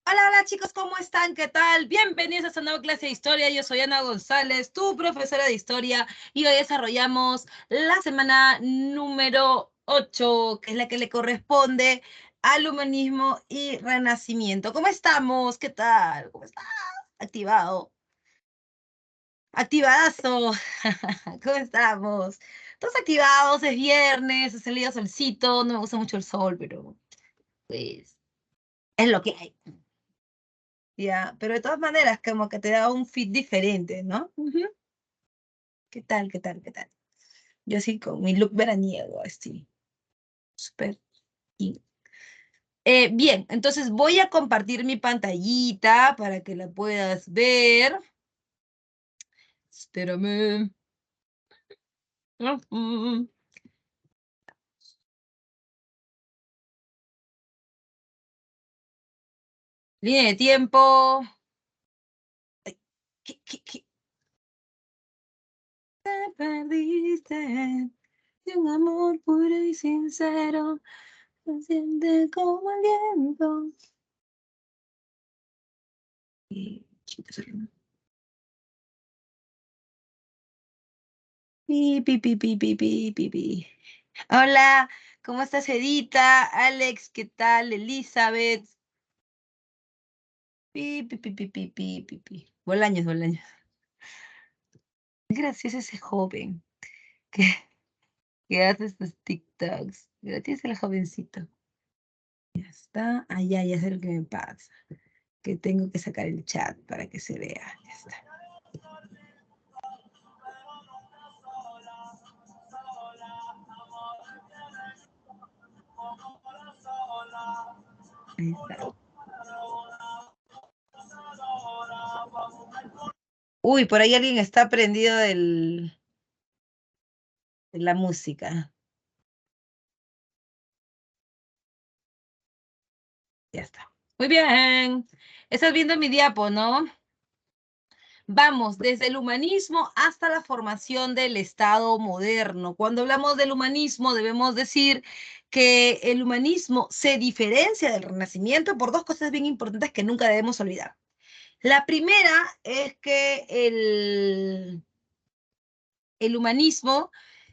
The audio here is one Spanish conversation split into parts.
Hola, hola chicos, ¿cómo están? ¿Qué tal? Bienvenidos a esta nueva clase de historia. Yo soy Ana González, tu profesora de historia, y hoy desarrollamos la semana número 8, que es la que le corresponde al humanismo y renacimiento. ¿Cómo estamos? ¿Qué tal? ¿Cómo estás? Activado. Activadazo. ¿Cómo estamos? Todos activados, es viernes, ha salido solcito, no me gusta mucho el sol, pero pues es lo que hay. Ya, pero de todas maneras, como que te da un fit diferente, ¿no? Ujú. ¿Qué tal, qué tal, qué tal? Yo así con mi look veraniego, así, súper. Y- bien, entonces voy a compartir mi pantallita para que la puedas ver. Espérame. Ujú. Línea de tiempo. Ay, ¿qué? Te perdiste de un amor puro y sincero, se siente como el viento. Y, pi. Hola, ¿cómo estás, Edita? Alex, ¿qué tal? Elizabeth. Pi. Bolaños, Bolaños. Gracias a ese joven que, que hace estos TikToks. Gracias al jovencito. Ya está. Allá, ya sé lo que me pasa. Que tengo que sacar el chat para que se vea. Ya está. Ahí está. Uy, por ahí alguien está prendido de la música. Ya está. Muy bien. Estás viendo mi diapo, ¿no? Vamos, desde el humanismo hasta la formación del Estado moderno. Cuando hablamos del humanismo, debemos decir que el humanismo se diferencia del Renacimiento por dos cosas bien importantes que nunca debemos olvidar. La primera es que el humanismo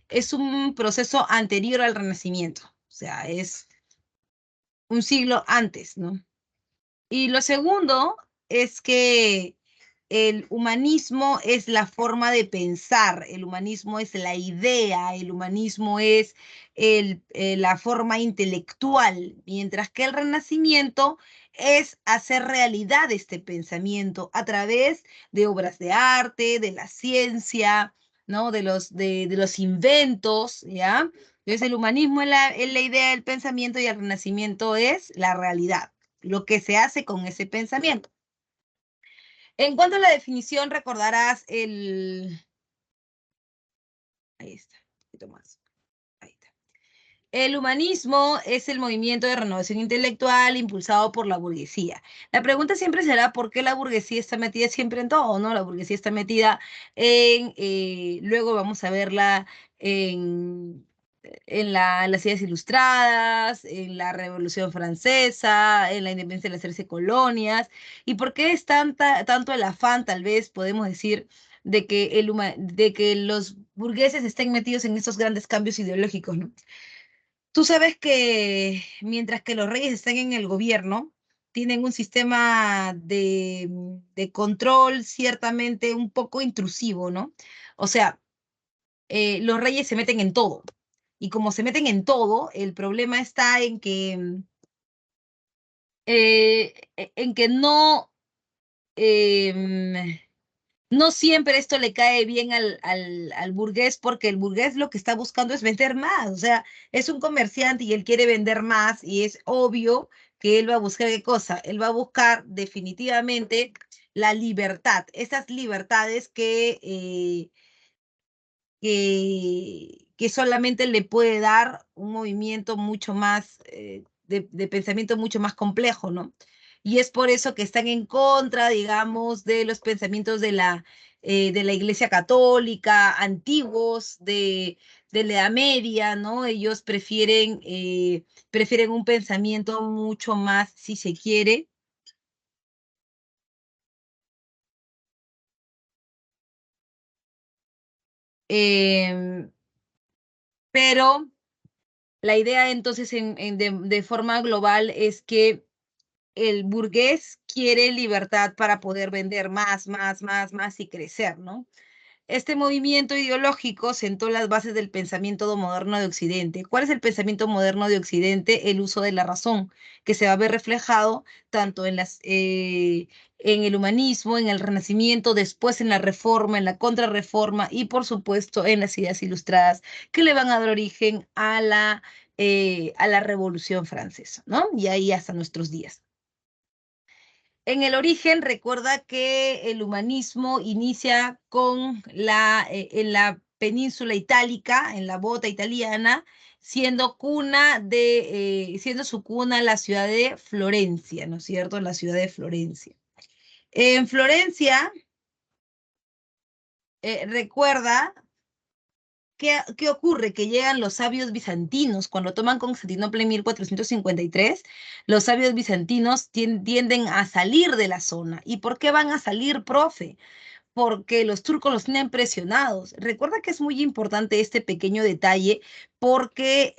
es un proceso anterior al Renacimiento, o sea, es un siglo antes, ¿no? Y lo segundo es que el humanismo es la forma de pensar, el humanismo es la idea, el humanismo es la forma intelectual, mientras que el renacimiento es hacer realidad este pensamiento a través de obras de arte, de la ciencia, ¿no? De los inventos, ¿ya? Entonces el humanismo es la idea del pensamiento y el renacimiento es la realidad, lo que se hace con ese pensamiento. En cuanto a la definición, recordarás ahí está, un poquito más. Ahí está. El humanismo es el movimiento de renovación intelectual impulsado por la burguesía. La pregunta siempre será por qué la burguesía está metida siempre en todo, ¿no? La burguesía está metida luego vamos a verla en, las ideas ilustradas, en la Revolución Francesa, en la independencia de las 13 colonias. ¿Y por qué es tanto el afán, tal vez podemos decir, de que los burgueses estén metidos en estos grandes cambios ideológicos, ¿no? Tú sabes que mientras que los reyes están en el gobierno, tienen un sistema de control ciertamente un poco intrusivo, ¿no? O sea, los reyes se meten en todo. Y como se meten en todo, el problema está en que no, em, no siempre esto le cae bien al burgués, porque el burgués lo que está buscando es vender más. O sea, es un comerciante y él quiere vender más y es obvio que él va a buscar qué cosa. Él va a buscar definitivamente la libertad, esas libertades que solamente le puede dar un movimiento mucho más, de pensamiento mucho más complejo, ¿no? Y es por eso que están en contra, digamos, de los pensamientos de la Iglesia Católica, antiguos, de la Edad Media, ¿no? Ellos prefieren un pensamiento mucho más, si se quiere, Pero la idea entonces de forma global es que el burgués quiere libertad para poder vender más, más, más, más y crecer, ¿no? Este movimiento ideológico sentó las bases del pensamiento moderno de Occidente. ¿Cuál es el pensamiento moderno de Occidente? El uso de la razón, que se va a ver reflejado tanto en el humanismo, en el Renacimiento, después en la Reforma, en la Contrarreforma y, por supuesto, en las ideas ilustradas que le van a dar origen a la Revolución Francesa, ¿no? Y ahí hasta nuestros días. En el origen, recuerda que el humanismo inicia en la península itálica, en la bota italiana, siendo su cuna la ciudad de Florencia, ¿no es cierto? La ciudad de Florencia. En Florencia, recuerda. ¿Qué ocurre? Que llegan los sabios bizantinos. Cuando toman Constantinopla en 1453, los sabios bizantinos tienden a salir de la zona. ¿Y por qué van a salir, profe? Porque los turcos los tienen presionados. Recuerda que es muy importante este pequeño detalle porque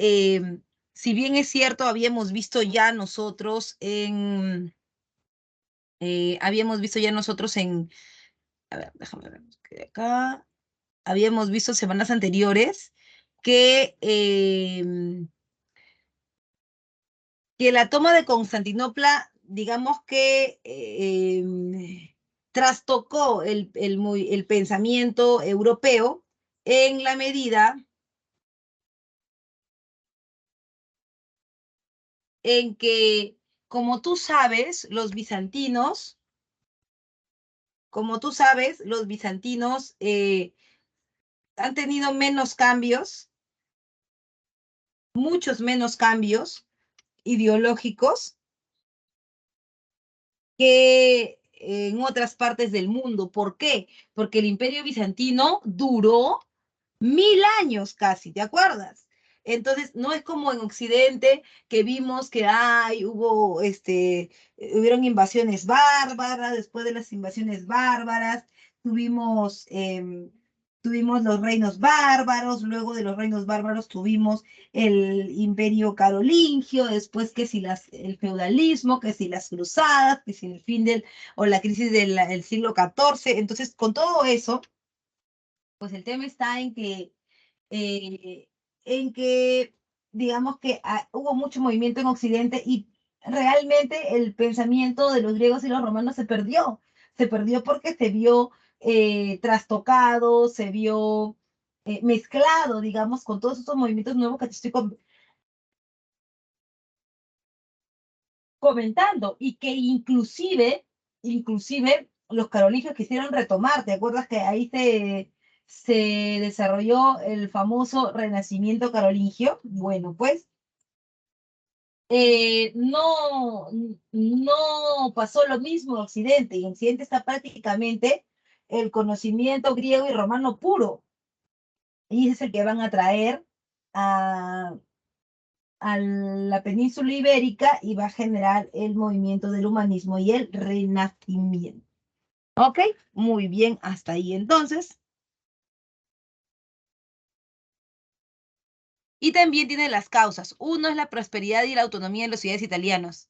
si bien es cierto, habíamos visto ya nosotros en, a ver, déjame ver, acá habíamos visto semanas anteriores que, que la toma de Constantinopla, digamos que trastocó el pensamiento europeo en la medida en que, como tú sabes, los bizantinos han tenido menos cambios, muchos menos cambios ideológicos que en otras partes del mundo. ¿Por qué? Porque el Imperio Bizantino duró 1000 años casi, ¿te acuerdas? Entonces, no es como en Occidente que vimos que hubieron invasiones bárbaras, después de las invasiones bárbaras tuvimos, tuvimos los reinos bárbaros, luego de los reinos bárbaros tuvimos el imperio carolingio, después que si el feudalismo, que si las cruzadas, que si el fin o la crisis del siglo XIV. Entonces, con todo eso, pues el tema está eh, en que digamos que hubo mucho movimiento en Occidente y realmente el pensamiento de los griegos y los romanos se perdió porque se vio trastocado, se vio mezclado, digamos, con todos estos movimientos nuevos que te estoy comentando y que inclusive los carolingios quisieron retomar. ¿Te acuerdas que ahí se desarrolló el famoso Renacimiento carolingio? Bueno, pues no pasó lo mismo en Occidente. Y en Occidente está prácticamente el conocimiento griego y romano puro. Y ese es el que van a traer a, a la península ibérica y va a generar el movimiento del humanismo y el renacimiento. ¿Ok? Muy bien, hasta ahí entonces. Y también tiene las causas. Uno es la prosperidad y la autonomía de las ciudades italianas.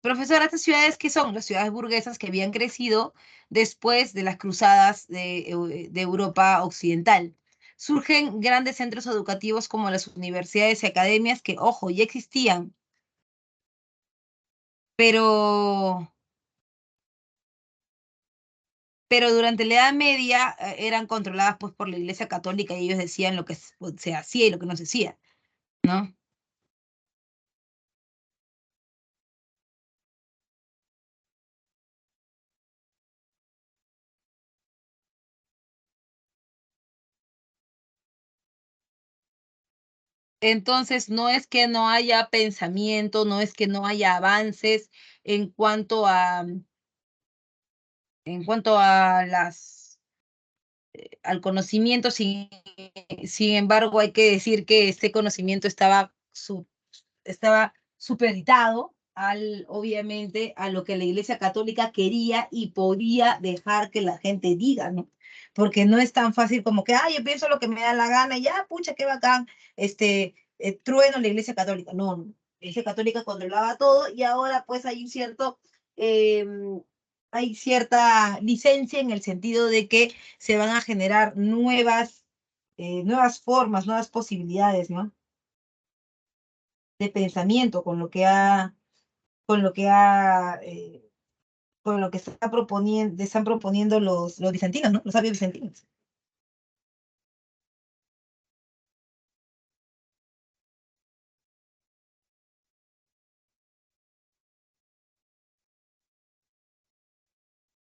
Profesora, ¿estas ciudades qué son? Las ciudades burguesas que habían crecido después de las cruzadas de Europa Occidental. Surgen grandes centros educativos como las universidades y academias que, ojo, ya existían, pero, pero durante la Edad Media eran controladas pues, por la Iglesia Católica y ellos decían lo que se hacía y lo que no se hacía, ¿no? Entonces, no es que no haya pensamiento, no es que no haya avances en cuanto a, en cuanto a al conocimiento, sin embargo, hay que decir que este conocimiento estaba supeditado obviamente, a lo que la Iglesia Católica quería y podía dejar que la gente diga, ¿no? Porque no es tan fácil como que, yo pienso lo que me da la gana y ya, pucha, qué bacán, trueno la Iglesia Católica. No, no. La Iglesia Católica controlaba todo y ahora pues hay cierta licencia en el sentido de que se van a generar nuevas formas, nuevas posibilidades, ¿no? De pensamiento con lo que ha, con lo que están proponiendo los bizantinos, ¿no? Los sabios bizantinos.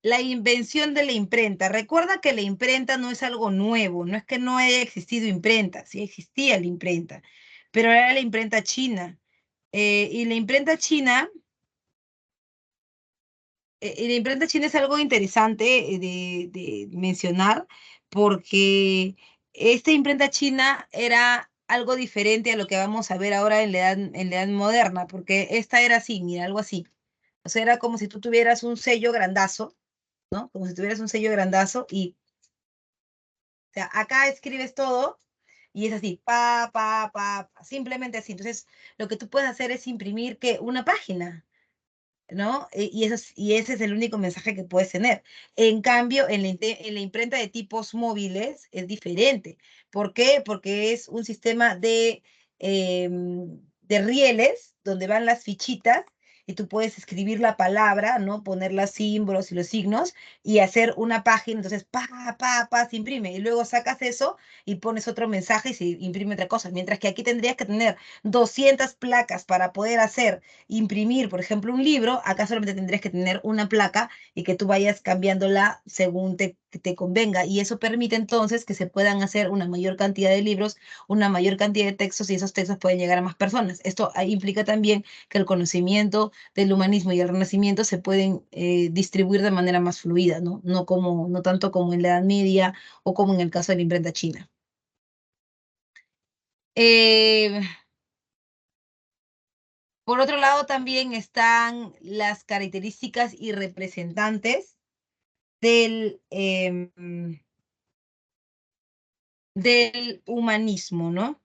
La invención de la imprenta. Recuerda que la imprenta no es algo nuevo, no es que no haya existido imprenta, sí existía la imprenta, pero era la imprenta china. Y la imprenta china, la imprenta china es algo interesante de mencionar porque esta imprenta china era algo diferente a lo que vamos a ver ahora en la edad moderna, porque esta era así, mira, algo así. O sea, era como si tú tuvieras un sello grandazo, ¿no? Como si tuvieras un sello grandazo y, o sea, acá escribes todo y es así, simplemente así. Entonces, lo que tú puedes hacer es imprimir que una página, ¿no? Y ese es el único mensaje que puedes tener. En cambio, en la imprenta de tipos móviles es diferente. ¿Por qué? Porque es un sistema de rieles donde van las fichitas y tú puedes escribir la palabra, ¿no? Poner los símbolos y los signos y hacer una página. Entonces, se imprime. Y luego sacas eso y pones otro mensaje y se imprime otra cosa. Mientras que aquí tendrías que tener 200 placas para poder hacer imprimir, por ejemplo, un libro. Acá solamente tendrías que tener una placa y que tú vayas cambiándola según te convenga. Y eso permite entonces que se puedan hacer una mayor cantidad de libros, una mayor cantidad de textos y esos textos pueden llegar a más personas. Esto implica también que el conocimiento del humanismo y el renacimiento se pueden distribuir de manera más fluida, ¿no? No tanto como en la Edad Media o como en el caso de la imprenta china. Eh, Por otro lado, también están las características y representantes del humanismo, ¿no?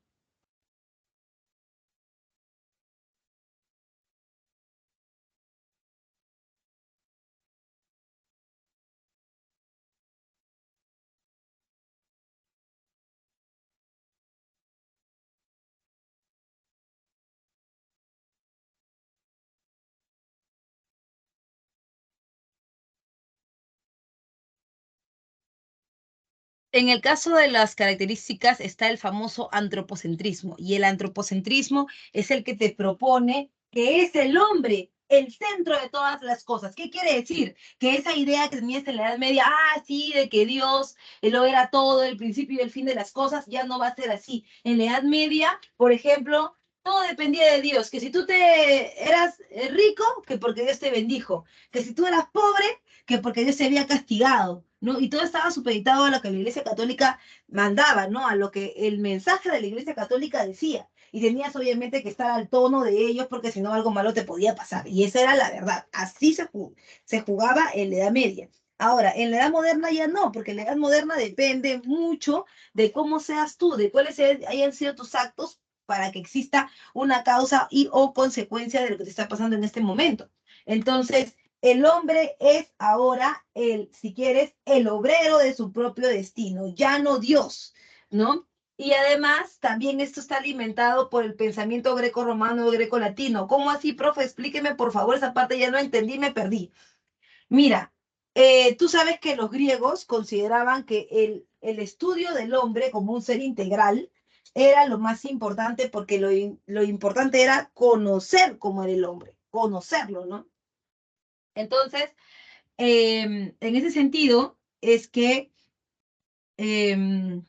En el caso de las características está el famoso antropocentrismo, y el antropocentrismo es el que te propone que es el hombre el centro de todas las cosas. ¿Qué quiere decir? Que esa idea que tenías en la Edad Media, sí, de que Dios lo era todo, el principio y el fin de las cosas, ya no va a ser así. En la Edad Media, por ejemplo, todo dependía de Dios, que si tú te eras rico, que porque Dios te bendijo, que si tú eras pobre, que porque Dios se había castigado, ¿no? Y todo estaba supeditado a lo que la Iglesia Católica mandaba, ¿no? A lo que el mensaje de la Iglesia Católica decía. Y tenías obviamente que estar al tono de ellos porque si no algo malo te podía pasar. Y esa era la verdad. Así se jugaba en la Edad Media. Ahora, en la Edad Moderna ya no, porque en la Edad Moderna depende mucho de cómo seas tú, de cuáles hayan sido tus actos para que exista una causa y o consecuencia de lo que te está pasando en este momento. Entonces, el hombre es ahora si quieres, el obrero de su propio destino, ya no Dios, ¿no? Y además, también esto está alimentado por el pensamiento greco-romano o greco-latino. ¿Cómo así, profe? Explíqueme, por favor, esa parte ya no entendí, me perdí. Mira, tú sabes que los griegos consideraban que el estudio del hombre como un ser integral era lo más importante porque lo importante era conocer cómo era el hombre, conocerlo, ¿no? Entonces, en ese sentido, em,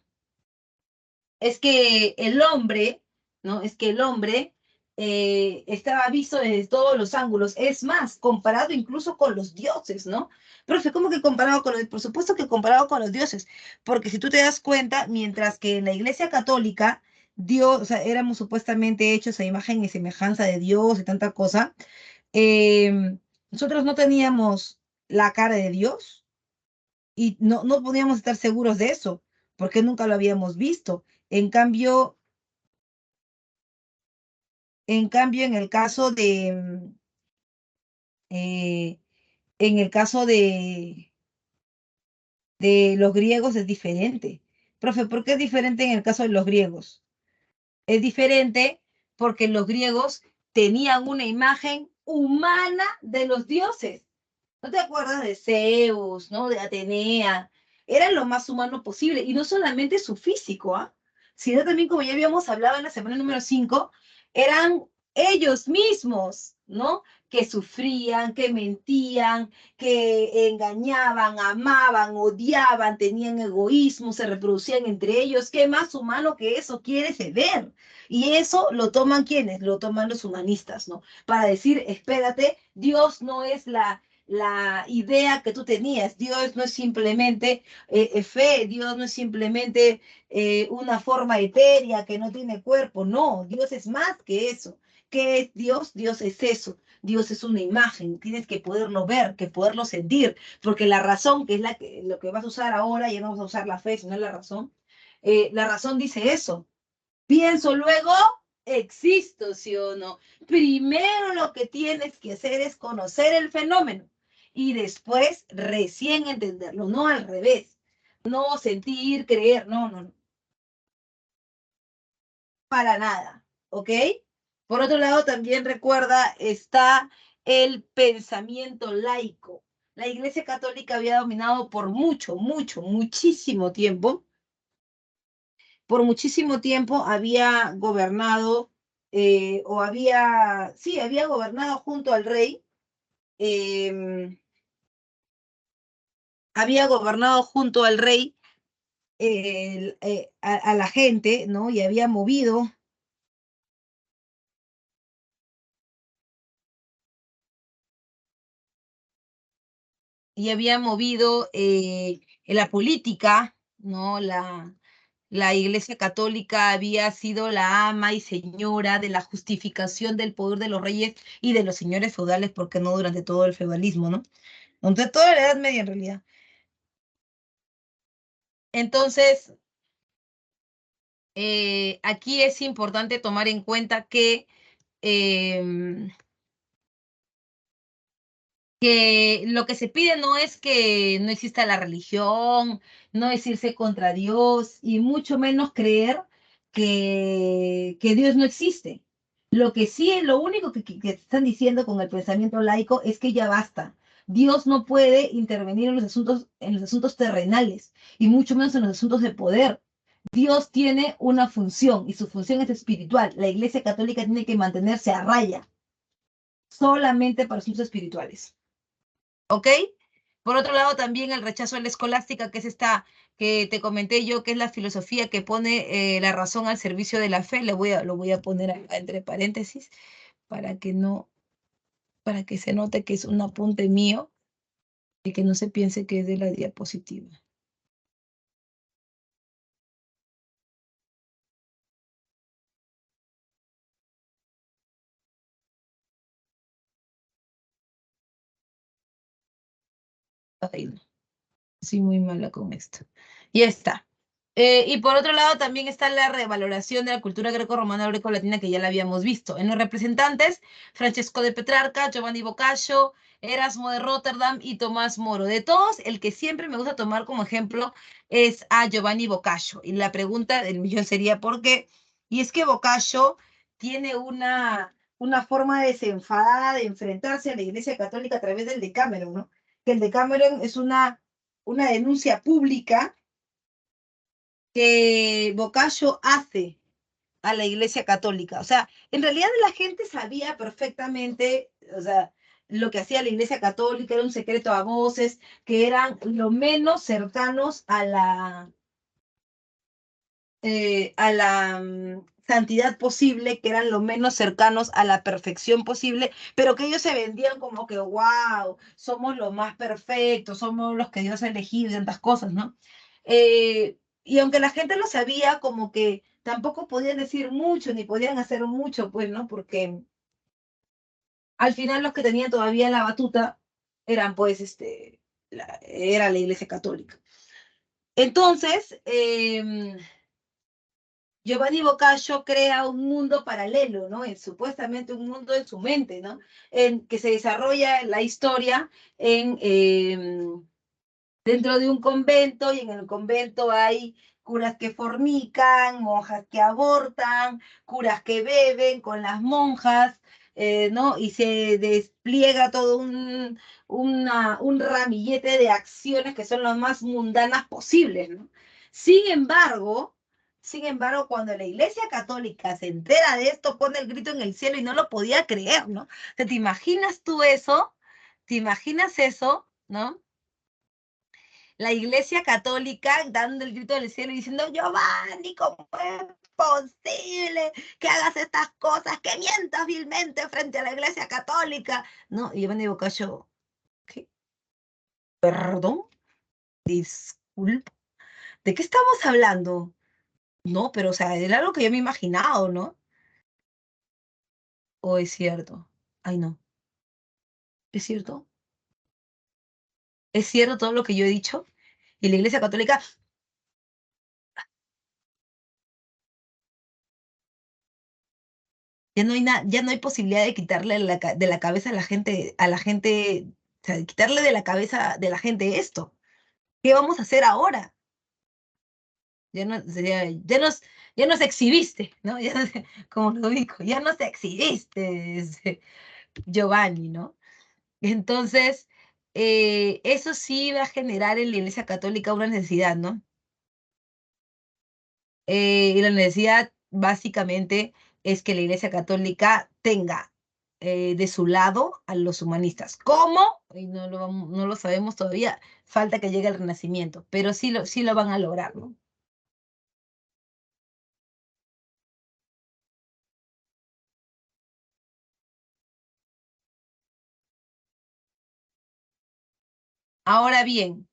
es que el hombre, ¿no? Es que el hombre estaba visto desde todos los ángulos. Es más, comparado incluso con los dioses, ¿no? Profe, ¿cómo que comparado con los? Por supuesto que comparado con los dioses, porque si tú te das cuenta, mientras que en la Iglesia Católica, Dios, o sea, éramos supuestamente hechos a imagen y semejanza de Dios y tanta cosa, nosotros no teníamos la cara de Dios y no podíamos estar seguros de eso, porque nunca lo habíamos visto. En cambio, en el caso eh, en el caso de los griegos es diferente. Profe, ¿por qué es diferente en el caso de los griegos? Es diferente porque los griegos tenían una imagen humana de los dioses. ¿No te acuerdas de Zeus, ¿no? De Atenea? Eran lo más humano posible. Y no solamente su físico, ¿ah? Sino también, como ya habíamos hablado en la semana número 5, eran ellos mismos, ¿no? Que sufrían, que mentían, que engañaban, amaban, odiaban, tenían egoísmo, se reproducían entre ellos. ¿Qué más humano que eso quiere ver? Y eso lo toman quienes, lo toman los humanistas, ¿no? Para decir, espérate, Dios no es la idea que tú tenías. Dios no es simplemente fe, Dios no es simplemente una forma etérea que no tiene cuerpo, no, Dios es más que eso. ¿Qué es Dios? Dios es eso. Dios es una imagen, tienes que poderlo ver, que poderlo sentir, porque la razón, que es lo que vas a usar ahora, ya no vas a usar la fe, sino la razón dice eso. Pienso, luego existo, ¿sí o no? Primero lo que tienes que hacer es conocer el fenómeno y después recién entenderlo, no al revés. No sentir, creer, no, para nada, ¿ok? Por otro lado, también recuerda, está el pensamiento laico. La Iglesia Católica había dominado por muchísimo tiempo había gobernado, sí, había gobernado junto al rey, eh, había gobernado junto al rey a la gente, ¿no? Y había movido en la política, ¿no? La Iglesia Católica había sido la ama y señora de la justificación del poder de los reyes y de los señores feudales, porque no durante todo el feudalismo, ¿no? Durante toda la Edad Media en realidad. Entonces, aquí es importante tomar en cuenta em, que lo que se pide no es que no exista la religión, no es irse contra Dios y mucho menos creer que Dios no existe. Lo que sí es lo único que están diciendo con el pensamiento laico es que ya basta. Dios no puede intervenir en los asuntos terrenales y mucho menos en los asuntos de poder. Dios tiene una función y su función es espiritual. La Iglesia Católica tiene que mantenerse a raya solamente para asuntos espirituales. ¿Ok? Por otro lado, también el rechazo a la escolástica, que es esta que te comenté yo, que es la filosofía que pone la razón al servicio de la fe. Lo voy a poner acá entre paréntesis para que no, para que se note que es un apunte mío y que no se piense que es de la diapositiva. Ay, no, soy muy mala con esto. Ya está. Y por otro lado, también está la revaloración de la cultura greco-romana greco-latina que ya la habíamos visto. En los representantes, Francesco de Petrarca, Giovanni Boccaccio, Erasmo de Rotterdam y Tomás Moro. De todos, el que siempre me gusta tomar como ejemplo es a Giovanni Boccaccio. Y la pregunta del millón sería ¿por qué? Y es que Boccaccio tiene una forma desenfadada de enfrentarse a la Iglesia Católica a través del Decameron, ¿no? Que el Decameron es una denuncia pública que Boccaccio hace a la Iglesia Católica. O sea, en realidad la gente sabía perfectamente, o sea, lo que hacía la Iglesia Católica era un secreto a voces, que eran lo menos cercanos a la santidad posible, que eran lo menos cercanos a la perfección posible, pero que ellos se vendían como que, wow, somos los más perfectos, somos los que Dios ha elegido y tantas cosas, ¿no? Y aunque la gente lo sabía, como que tampoco podían decir mucho, ni podían hacer mucho, pues, ¿no? Porque Al final los que tenían todavía la batuta eran pues era la Iglesia Católica. Entonces, Giovanni Boccaccio crea un mundo paralelo, ¿no? Supuestamente un mundo en su mente, ¿no? En que se desarrolla la historia dentro de un convento, y en el convento hay curas que fornican, monjas que abortan, curas que beben con las monjas, ¿no? Y se despliega todo un ramillete de acciones que son las más mundanas posibles, ¿no? Sin embargo, cuando la Iglesia Católica se entera de esto, pone el grito en el cielo y no lo podía creer, ¿no? O sea, ¿te imaginas tú eso? ¿Te imaginas eso? ¿No? La Iglesia Católica dando el grito del cielo y diciendo, Giovanni, ¿cómo es posible que hagas estas cosas, que mientas vilmente frente a la Iglesia Católica? No, y Giovanni Boccaccio, ¿qué? ¿Perdón? Disculpa. ¿De qué estamos hablando? No, pero o sea, era algo que yo me he imaginado, ¿no? ¿O es cierto? Ay, no. ¿Es cierto? ¿Es cierto todo lo que yo he dicho? Y la Iglesia Católica, ya no hay posibilidad de quitarle de la cabeza a la gente, o sea, de quitarle de la cabeza de la gente esto. ¿Qué vamos a hacer ahora? Ya no, ya nos exhibiste, ¿no? Ya como lo dijo, ya nos exhibiste, Giovanni, ¿no? Entonces, eso sí va a generar en la Iglesia Católica una necesidad, ¿no? Y la necesidad básicamente es que la Iglesia Católica tenga de su lado a los humanistas. ¿Cómo? Y no lo sabemos todavía, falta que llegue el Renacimiento, pero sí lo van a lograr, ¿no? Ahora bien,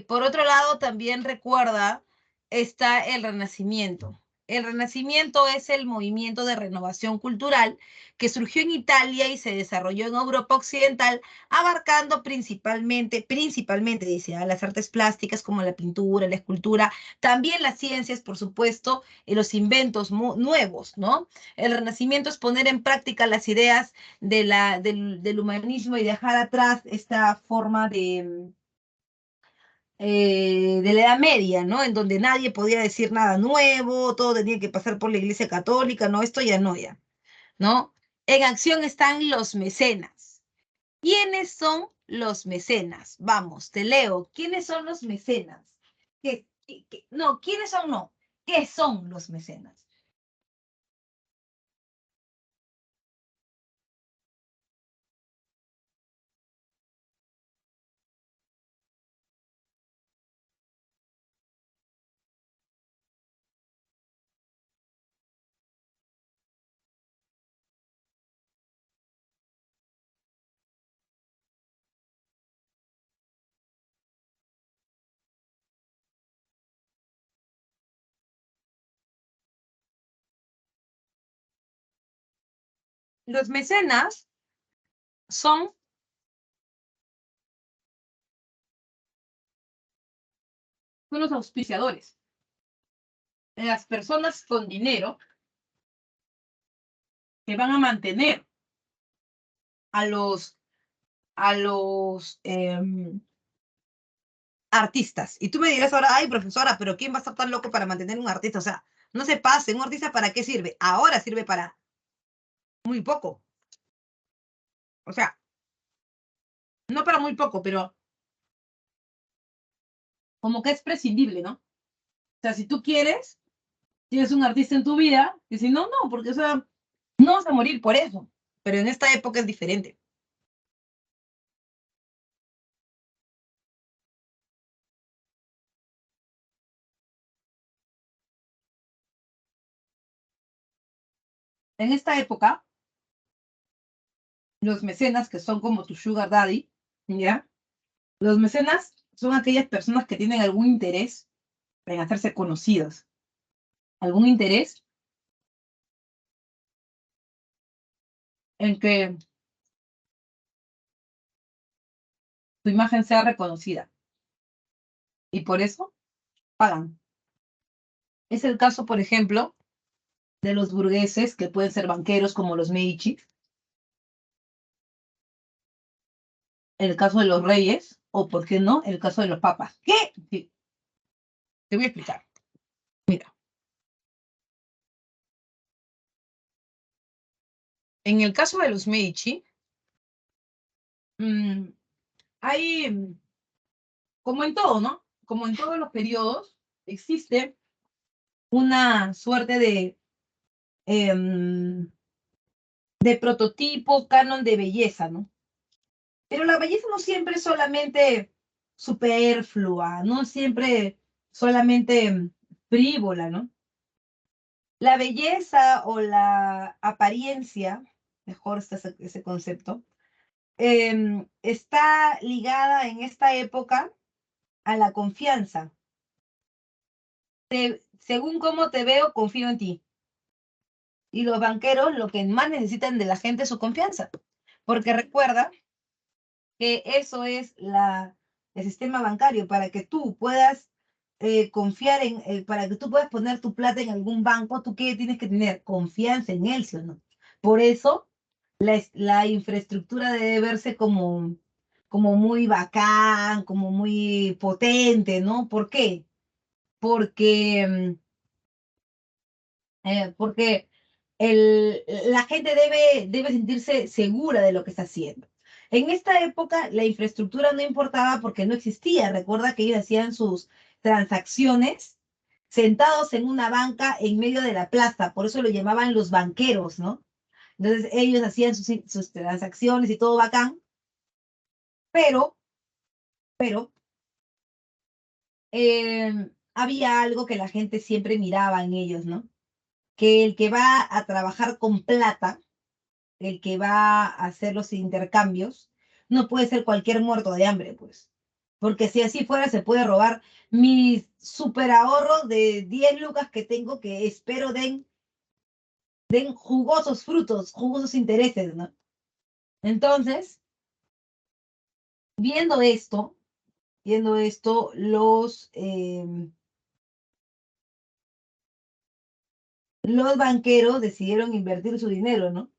por otro lado, también recuerda, está el Renacimiento. El Renacimiento es el movimiento de renovación cultural que surgió en Italia y se desarrolló en Europa Occidental, abarcando principalmente, dice, a las artes plásticas como la pintura, la escultura, también las ciencias, por supuesto, y los inventos nuevos, ¿no? El Renacimiento es poner en práctica las ideas del humanismo y dejar atrás esta forma de la Edad Media, ¿no? En donde nadie podía decir nada nuevo, todo tenía que pasar por la Iglesia Católica, no, esto ya no, ya, ¿no? En acción están los mecenas. ¿Quiénes son los mecenas? Vamos, te leo. ¿Quiénes son los mecenas? No, ¿quiénes son? No. ¿Qué son los mecenas? Los mecenas son los auspiciadores, las personas con dinero que van a mantener a los artistas. Y tú me dirás ahora, ay, profesora, pero ¿quién va a estar tan loco para mantener un artista? O sea, no se pase, un artista ¿para qué sirve? Ahora sirve para muy poco. O sea, no para muy poco, pero como que es prescindible, ¿no? O sea, si tú quieres, tienes un artista en tu vida, y si no, no, porque, o sea, no vas a morir por eso. Pero en esta época es diferente. En esta época, los mecenas, que son como tu sugar daddy, ¿ya? Los mecenas son aquellas personas que tienen algún interés en hacerse conocidos, algún interés en que tu imagen sea reconocida. Y por eso pagan. Es el caso, por ejemplo, de los burgueses, que pueden ser banqueros como los Medici, el caso de los reyes, o por qué no, el caso de los papas. ¿Qué? Sí, te voy a explicar. Mira, en el caso de los Medici, mm, hay, como en todo, ¿no? Como en todos los periodos, existe una suerte de prototipo, canon de belleza, ¿no? Pero la belleza no siempre es solamente superflua, no siempre solamente frívola, ¿no? La belleza o la apariencia, mejor está ese concepto, está ligada en esta época a la confianza. Según cómo te veo, confío en ti. Y los banqueros lo que más necesitan de la gente es su confianza. Porque recuerda que eso es el sistema bancario, para que tú puedas confiar para que tú puedas poner tu plata en algún banco, tú qué tienes que tener confianza en él, ¿sí o no? Por eso la infraestructura debe verse como muy bacán, como muy potente, ¿no? ¿Por qué? Porque, porque la gente debe sentirse segura de lo que está haciendo. En esta época la infraestructura no importaba porque no existía. Recuerda que ellos hacían sus transacciones sentados en una banca en medio de la plaza, por eso lo llamaban los banqueros, ¿no? Entonces ellos hacían sus transacciones y todo bacán, pero, pero había algo que la gente siempre miraba en ellos, ¿no? Que el que va a trabajar con plata, el que va a hacer los intercambios, no puede ser cualquier muerto de hambre, pues. Porque si así fuera, se puede robar mis super ahorros de 10 lucas que tengo, que espero den jugosos frutos, jugosos intereses, ¿no? Entonces, viendo esto, los banqueros decidieron invertir su dinero, ¿no?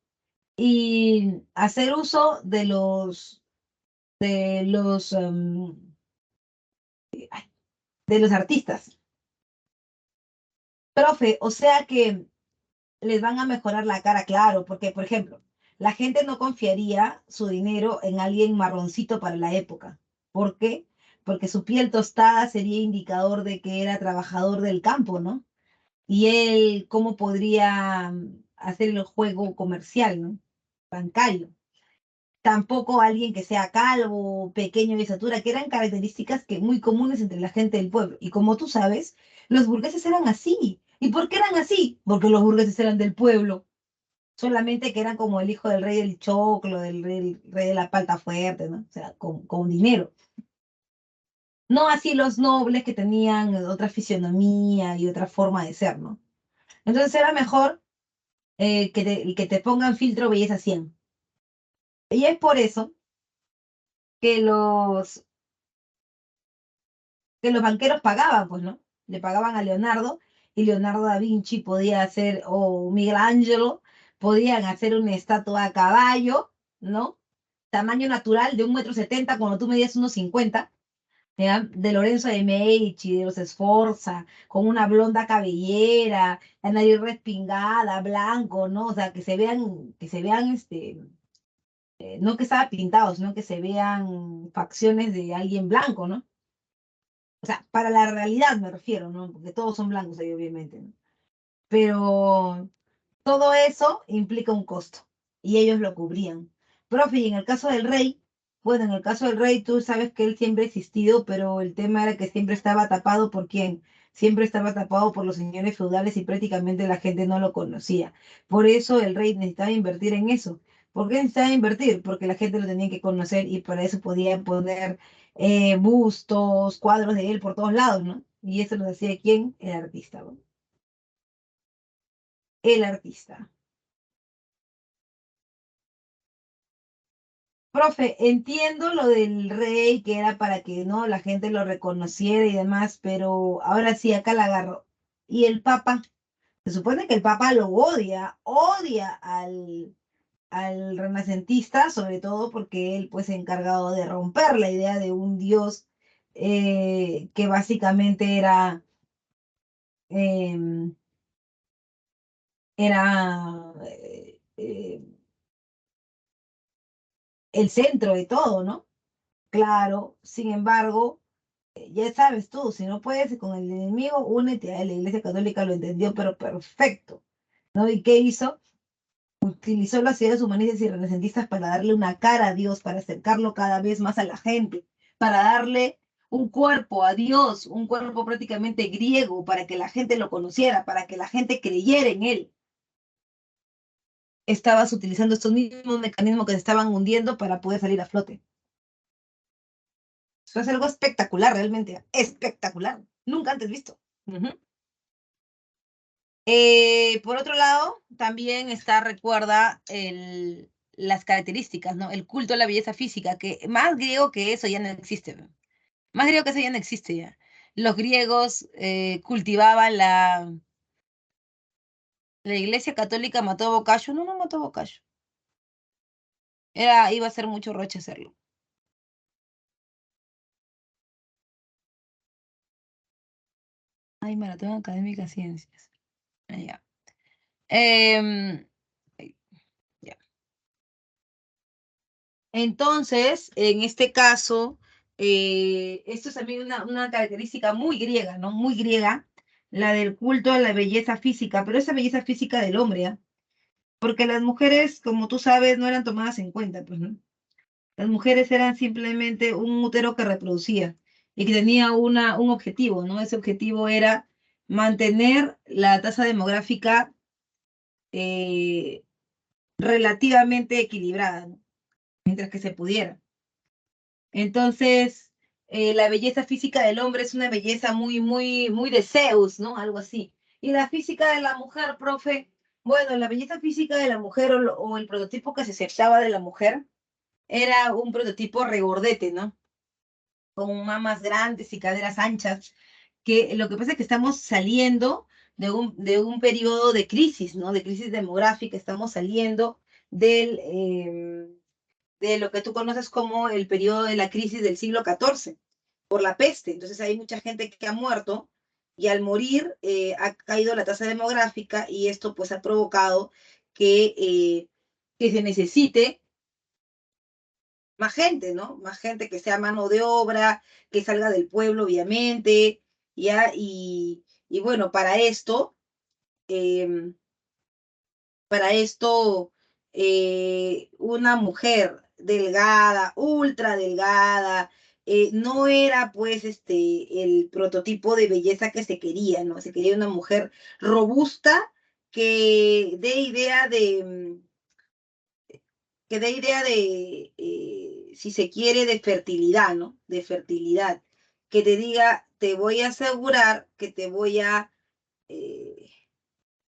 Y hacer uso de los de los artistas. Profe, o sea que les van a mejorar la cara, claro, porque, por ejemplo, la gente no confiaría su dinero en alguien marroncito para la época. ¿Por qué? Porque su piel tostada sería indicador de que era trabajador del campo, ¿no? Y él, ¿cómo podría hacer el juego comercial, ¿no? Bancario. Tampoco alguien que sea calvo, pequeño de estatura, que eran características que muy comunes entre la gente del pueblo. Y como tú sabes, los burgueses eran así. ¿Y por qué eran así? Porque los burgueses eran del pueblo. Solamente que eran como el hijo del rey del choclo, del rey de la palta fuerte, ¿no? O sea, con dinero. No así los nobles que tenían otra fisionomía y otra forma de ser, ¿no? Entonces era mejor que te pongan filtro belleza 100. Y es por eso que los banqueros pagaban, pues, ¿no? Le pagaban a Leonardo, y Leonardo da Vinci podía hacer, o Michelangelo, podían hacer una estatua a caballo, ¿no? Tamaño natural de 1,70 m, cuando tú medías 1,50 m, ¿ya? De Lorenzo de Medici, de los Sforza, con una blonda cabellera, la nariz respingada, blanco, ¿no? O sea, que se vean, no que estaba pintado, sino que se vean facciones de alguien blanco, ¿no? O sea, para la realidad me refiero, ¿no? Porque todos son blancos ahí, obviamente, ¿no? Pero todo eso implica un costo y ellos lo cubrían. Profe, y en el caso del rey, bueno, en el caso del rey tú sabes que él siempre ha existido, pero el tema era que siempre estaba tapado por quién. Siempre estaba tapado por los señores feudales y prácticamente la gente no lo conocía. Por eso el rey necesitaba invertir en eso. ¿Por qué necesitaba invertir? Porque la gente lo tenía que conocer y para eso podían poner bustos, cuadros de él por todos lados, ¿no? Y eso lo hacía quién, el artista, ¿no? El artista. Profe, entiendo lo del rey, que era para que no la gente lo reconociera y demás, pero ahora sí, acá la agarro. ¿Y el Papa? Se supone que el Papa lo odia al renacentista, sobre todo porque él pues se ha encargado de romper la idea de un Dios que básicamente em, era el centro de todo, ¿no? Claro, sin embargo, ya sabes tú, si no puedes con el enemigo, únete a él. La Iglesia Católica lo entendió, pero perfecto, ¿no? ¿Y qué hizo? Utilizó las ideas humanistas y renacentistas para darle una cara a Dios, para acercarlo cada vez más a la gente, para darle un cuerpo a Dios, un cuerpo prácticamente griego, para que la gente lo conociera, para que la gente creyera en él. Estabas utilizando estos mismos mecanismos que se estaban hundiendo para poder salir a flote. Eso es algo espectacular, realmente, espectacular, nunca antes visto. Ujú. Por otro lado, también está, recuerda, las características, ¿no? El culto a la belleza física, que más griego que eso ya no existe, ¿no? Más griego que eso ya no existe ya. Los griegos cultivaban la Iglesia Católica mató a Boccaccio, no, no mató a Boccaccio. Iba a ser mucho roche hacerlo. Ay, Maratón Académica Ciencias. Ah, ya. Em, ya. Entonces, en este caso, esto es también una característica muy griega, ¿no? Muy griega, la del culto a la belleza física, pero esa belleza física del hombre, ¿ah? Porque las mujeres, como tú sabes, no eran tomadas en cuenta, pues, ¿no? Las mujeres eran simplemente un útero que reproducía y que tenía un objetivo, ¿no? Ese objetivo era mantener la tasa demográfica eh, relativamente equilibrada, ¿no? Mientras que se pudiera. Entonces, la belleza física del hombre es una belleza muy, muy, muy de Zeus, ¿no? Algo así. Y la física de la mujer, profe, bueno, la belleza física de la mujer o el prototipo que se aceptaba de la mujer era un prototipo regordete, ¿no? Con mamas grandes y caderas anchas, que lo que pasa es que estamos saliendo de un periodo de crisis, ¿no? De crisis demográfica, estamos saliendo de lo que tú conoces como el periodo de la crisis del siglo XIV, por la peste. Entonces hay mucha gente que ha muerto y al morir ha caído la tasa demográfica y esto pues ha provocado que se necesite más gente, ¿no? Más gente que sea mano de obra, que salga del pueblo, obviamente, ¿ya? Y bueno, eh, para esto, una mujer delgada, ultra delgada, no era pues el prototipo de belleza que se quería, ¿no? Se quería una mujer robusta que dé idea si se quiere, de fertilidad, ¿no? De fertilidad. Que te diga, te voy a asegurar que eh,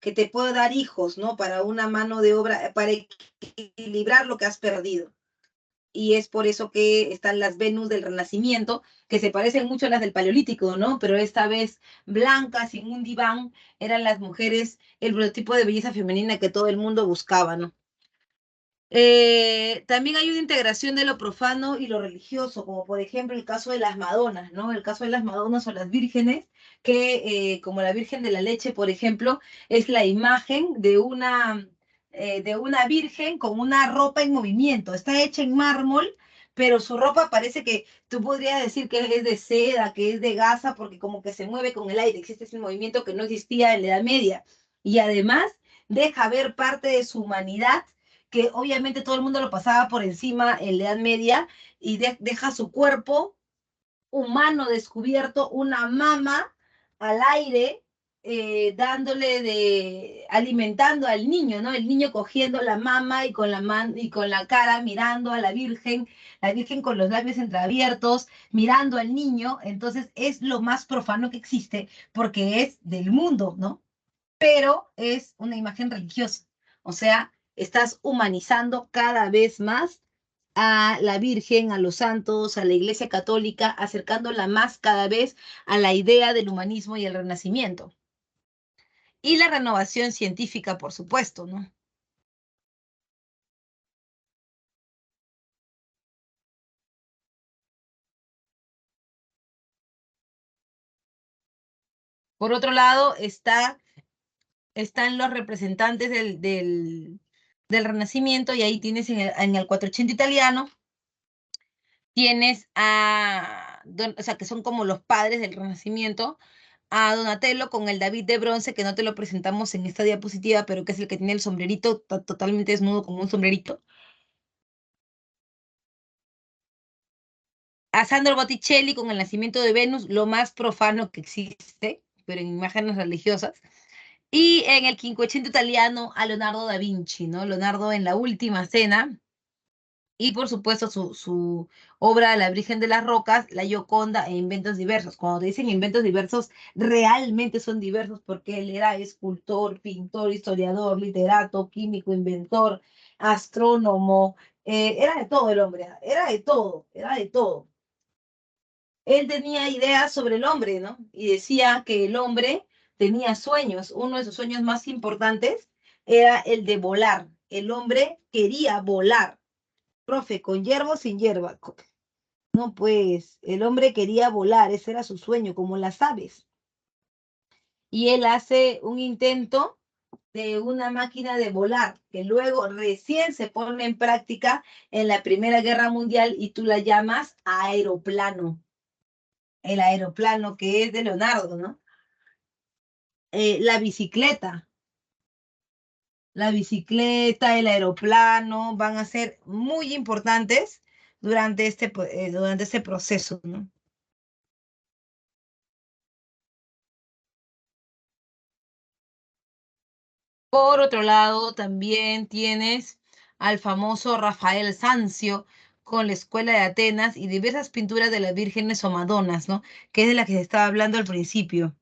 que te puedo dar hijos, ¿no? Para una mano de obra, para equilibrar lo que has perdido. Y es por eso que están las Venus del Renacimiento, que se parecen mucho a las del Paleolítico, ¿no? Pero esta vez blancas, sin un diván, eran las mujeres, el prototipo de belleza femenina que todo el mundo buscaba, ¿no? También hay una integración de lo profano y lo religioso, como por ejemplo el caso de las Madonas, ¿no? El caso de las Madonas o las vírgenes, que como la Virgen de la Leche, por ejemplo, es la imagen de una virgen con una ropa en movimiento. Está hecha en mármol, pero su ropa parece que tú podrías decir que es de seda, que es de gasa, porque como que se mueve con el aire. Existe ese movimiento que no existía en la Edad Media. Y además deja ver parte de su humanidad que obviamente todo el mundo lo pasaba por encima en la Edad Media y deja su cuerpo humano descubierto, una mama al aire, alimentando al niño, ¿no? El niño cogiendo la mama y con y con la cara mirando a la Virgen con los labios entreabiertos, mirando al niño, entonces es lo más profano que existe porque es del mundo, ¿no? Pero es una imagen religiosa. O sea, estás humanizando cada vez más a la Virgen, a los santos, a la Iglesia Católica, acercándola más cada vez a la idea del humanismo y el renacimiento. Y la renovación científica, por supuesto, ¿no? Por otro lado, están los representantes del Renacimiento, y ahí tienes en el 480 italiano, tienes o sea, que son como los padres del Renacimiento, a Donatello con el David de bronce, que no te lo presentamos en esta diapositiva, pero que es el que tiene el sombrerito totalmente desnudo con un sombrerito. A Sandro Botticelli con el nacimiento de Venus, lo más profano que existe, pero en imágenes religiosas. Y en el 580 italiano a Leonardo da Vinci, ¿no? Leonardo en la última cena. Y por supuesto su obra La Virgen de las Rocas, La Gioconda e Inventos Diversos. Cuando te dicen inventos diversos, realmente son diversos porque él era escultor, pintor, historiador, literato, químico, inventor, astrónomo, era de todo el hombre, era de todo, era de todo. Él tenía ideas sobre el hombre, ¿no? Y decía que el hombre tenía sueños. Uno de sus sueños más importantes era el de volar. El hombre quería volar. Profe, ¿con hierba o sin hierba? No, pues el hombre quería volar, ese era su sueño, como las aves. Y él hace un intento de una máquina de volar, que luego recién se pone en práctica en la Primera Guerra Mundial y tú la llamas aeroplano. El aeroplano que es de Leonardo, ¿no? La bicicleta. La bicicleta, el aeroplano van a ser muy importantes durante este proceso, ¿no? Por otro lado, también tienes al famoso Rafael Sanzio con la Escuela de Atenas y diversas pinturas de las vírgenes o Madonas, ¿no? Que es de la que se estaba hablando al principio.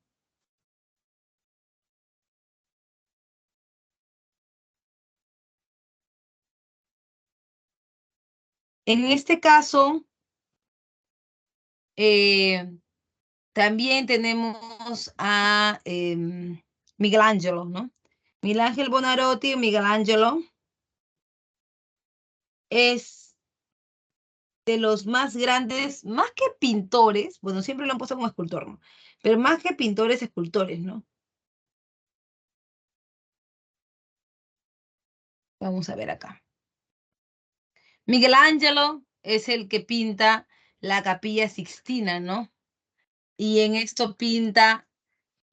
En este caso, eh, también tenemos a Miguel Ángelo, ¿no? Miguel Ángel Bonarotti, Miguel Ángelo, es de los más grandes, más que pintores, bueno, siempre lo han puesto como escultor, ¿no? Pero más que pintores, escultores, ¿no? Vamos a ver acá. Miguel Ángelo es el que pinta la Capilla Sixtina, ¿no? Y en esto pinta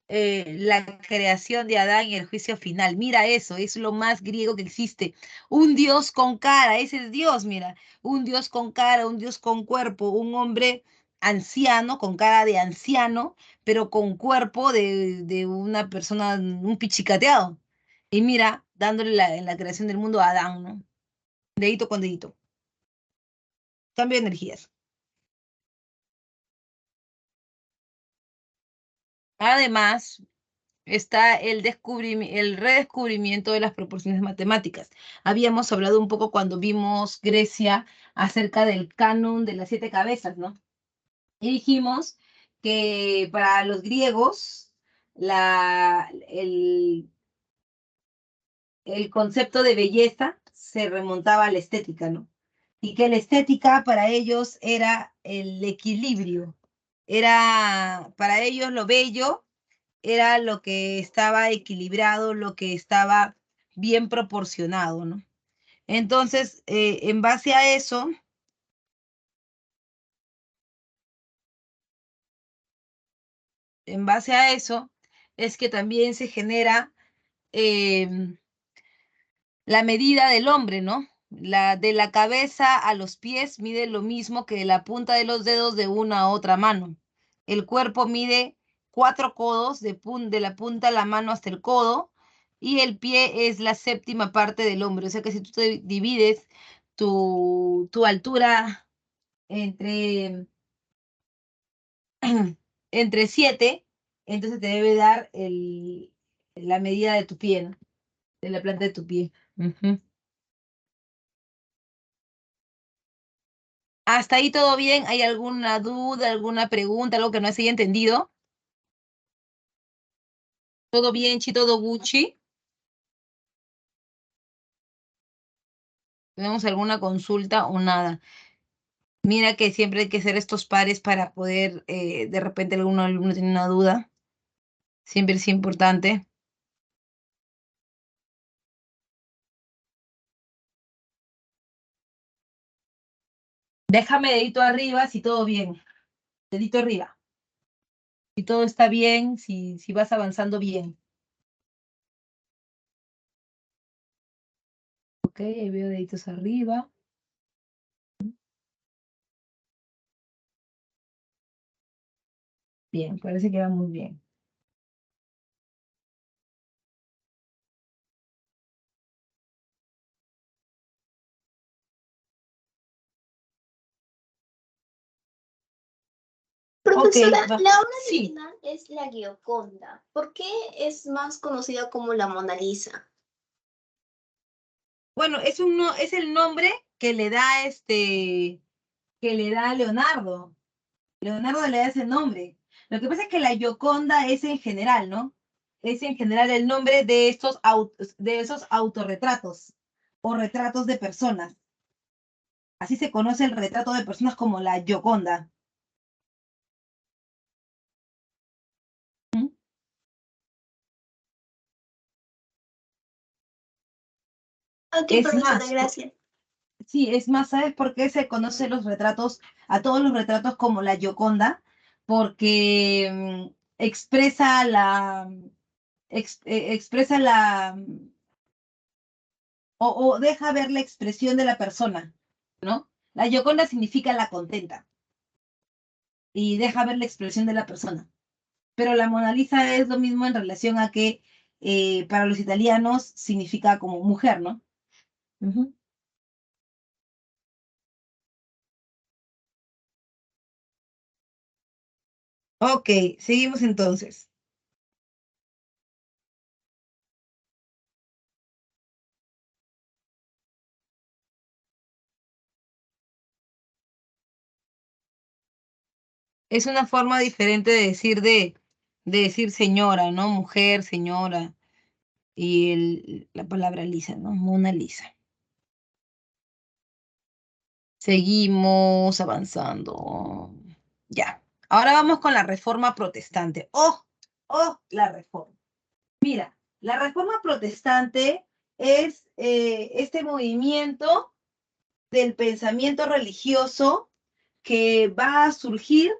la creación de Adán y el juicio final. Mira eso, es lo más griego que existe. Un Dios con cara, ese es Dios, mira. Un Dios con cara, un Dios con cuerpo, un hombre anciano, con cara de anciano, pero con cuerpo de una persona, un pichicateado. Y mira, dándole en la creación del mundo a Adán, ¿no? Dedito con dedito. Cambio de energías. Además, está el redescubrimiento de las proporciones matemáticas. Habíamos hablado un poco cuando vimos Grecia acerca del canon de las siete cabezas, ¿no? Y dijimos que para los griegos el concepto de belleza se remontaba a la estética, ¿no? Y que la estética para ellos era el equilibrio, era para ellos lo bello era lo que estaba equilibrado, lo que estaba bien proporcionado, ¿no? Entonces, en base a eso, es que también se genera em, la medida del hombre, ¿no? De la cabeza a los pies mide lo mismo que de la punta de los dedos de una a otra mano. El cuerpo mide 4 codos de la punta de la mano hasta el codo y el pie es la séptima parte del hombre. O sea que si tú te divides tu altura entre, entre 7, entonces te debe dar la medida de tu pie, ¿no? De la planta de tu pie. Ujú. ¿Hasta ahí todo bien? ¿Hay alguna duda, alguna pregunta, algo que no se haya entendido? ¿Todo bien, Chi? ¿Todo Gucci? ¿Tenemos alguna consulta o nada? Mira que siempre hay que hacer estos pares para poder, de repente algún alumno tiene una duda. Siempre es importante. Déjame dedito arriba si todo bien. Dedito arriba. Si todo está bien, si vas avanzando bien. Ok, ahí veo deditos arriba. Bien, parece que va muy bien. Ok, Profesora, la obra sí. original es La Gioconda. ¿Por qué es más conocida como la Mona Lisa? Bueno, es el nombre que le da que le da Leonardo. Leonardo le da ese nombre. Lo que pasa es que la Gioconda es en general, ¿no? Es en general el nombre de de esos autorretratos o retratos de personas. Así se conoce el retrato de personas como la Gioconda. ¿Mm? Ok, Es profesora, más, gracias. sí, es más, ¿sabes por qué se conoce los retratos, a todos los retratos como la Gioconda? Porque expresa expresa o deja ver la expresión de la persona, ¿no? La Gioconda significa la contenta y deja ver la expresión de la persona. Pero la Mona Lisa es lo mismo en relación a que para los italianos significa como mujer, ¿no? Ujú. Ok, seguimos entonces. Es una forma diferente de decir señora, ¿no? Mujer, señora, y la palabra Lisa, ¿no? Mona Lisa. Seguimos avanzando. Ya. Ahora vamos con la reforma protestante. ¡Oh! ¡Oh! La reforma. Mira, la reforma protestante es este movimiento del pensamiento religioso que va a surgir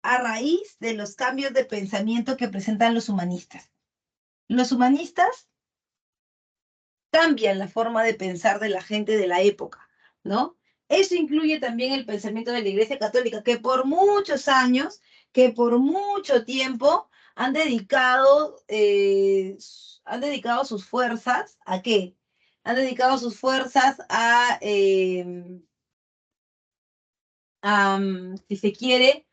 a raíz de los cambios de pensamiento que presentan los humanistas. Los humanistas cambian la forma de pensar de la gente de la época, ¿no? Eso incluye también el pensamiento de la Iglesia Católica, que por muchos años, que por mucho tiempo han dedicado sus fuerzas ¿a qué? Han dedicado sus fuerzas si se quiere,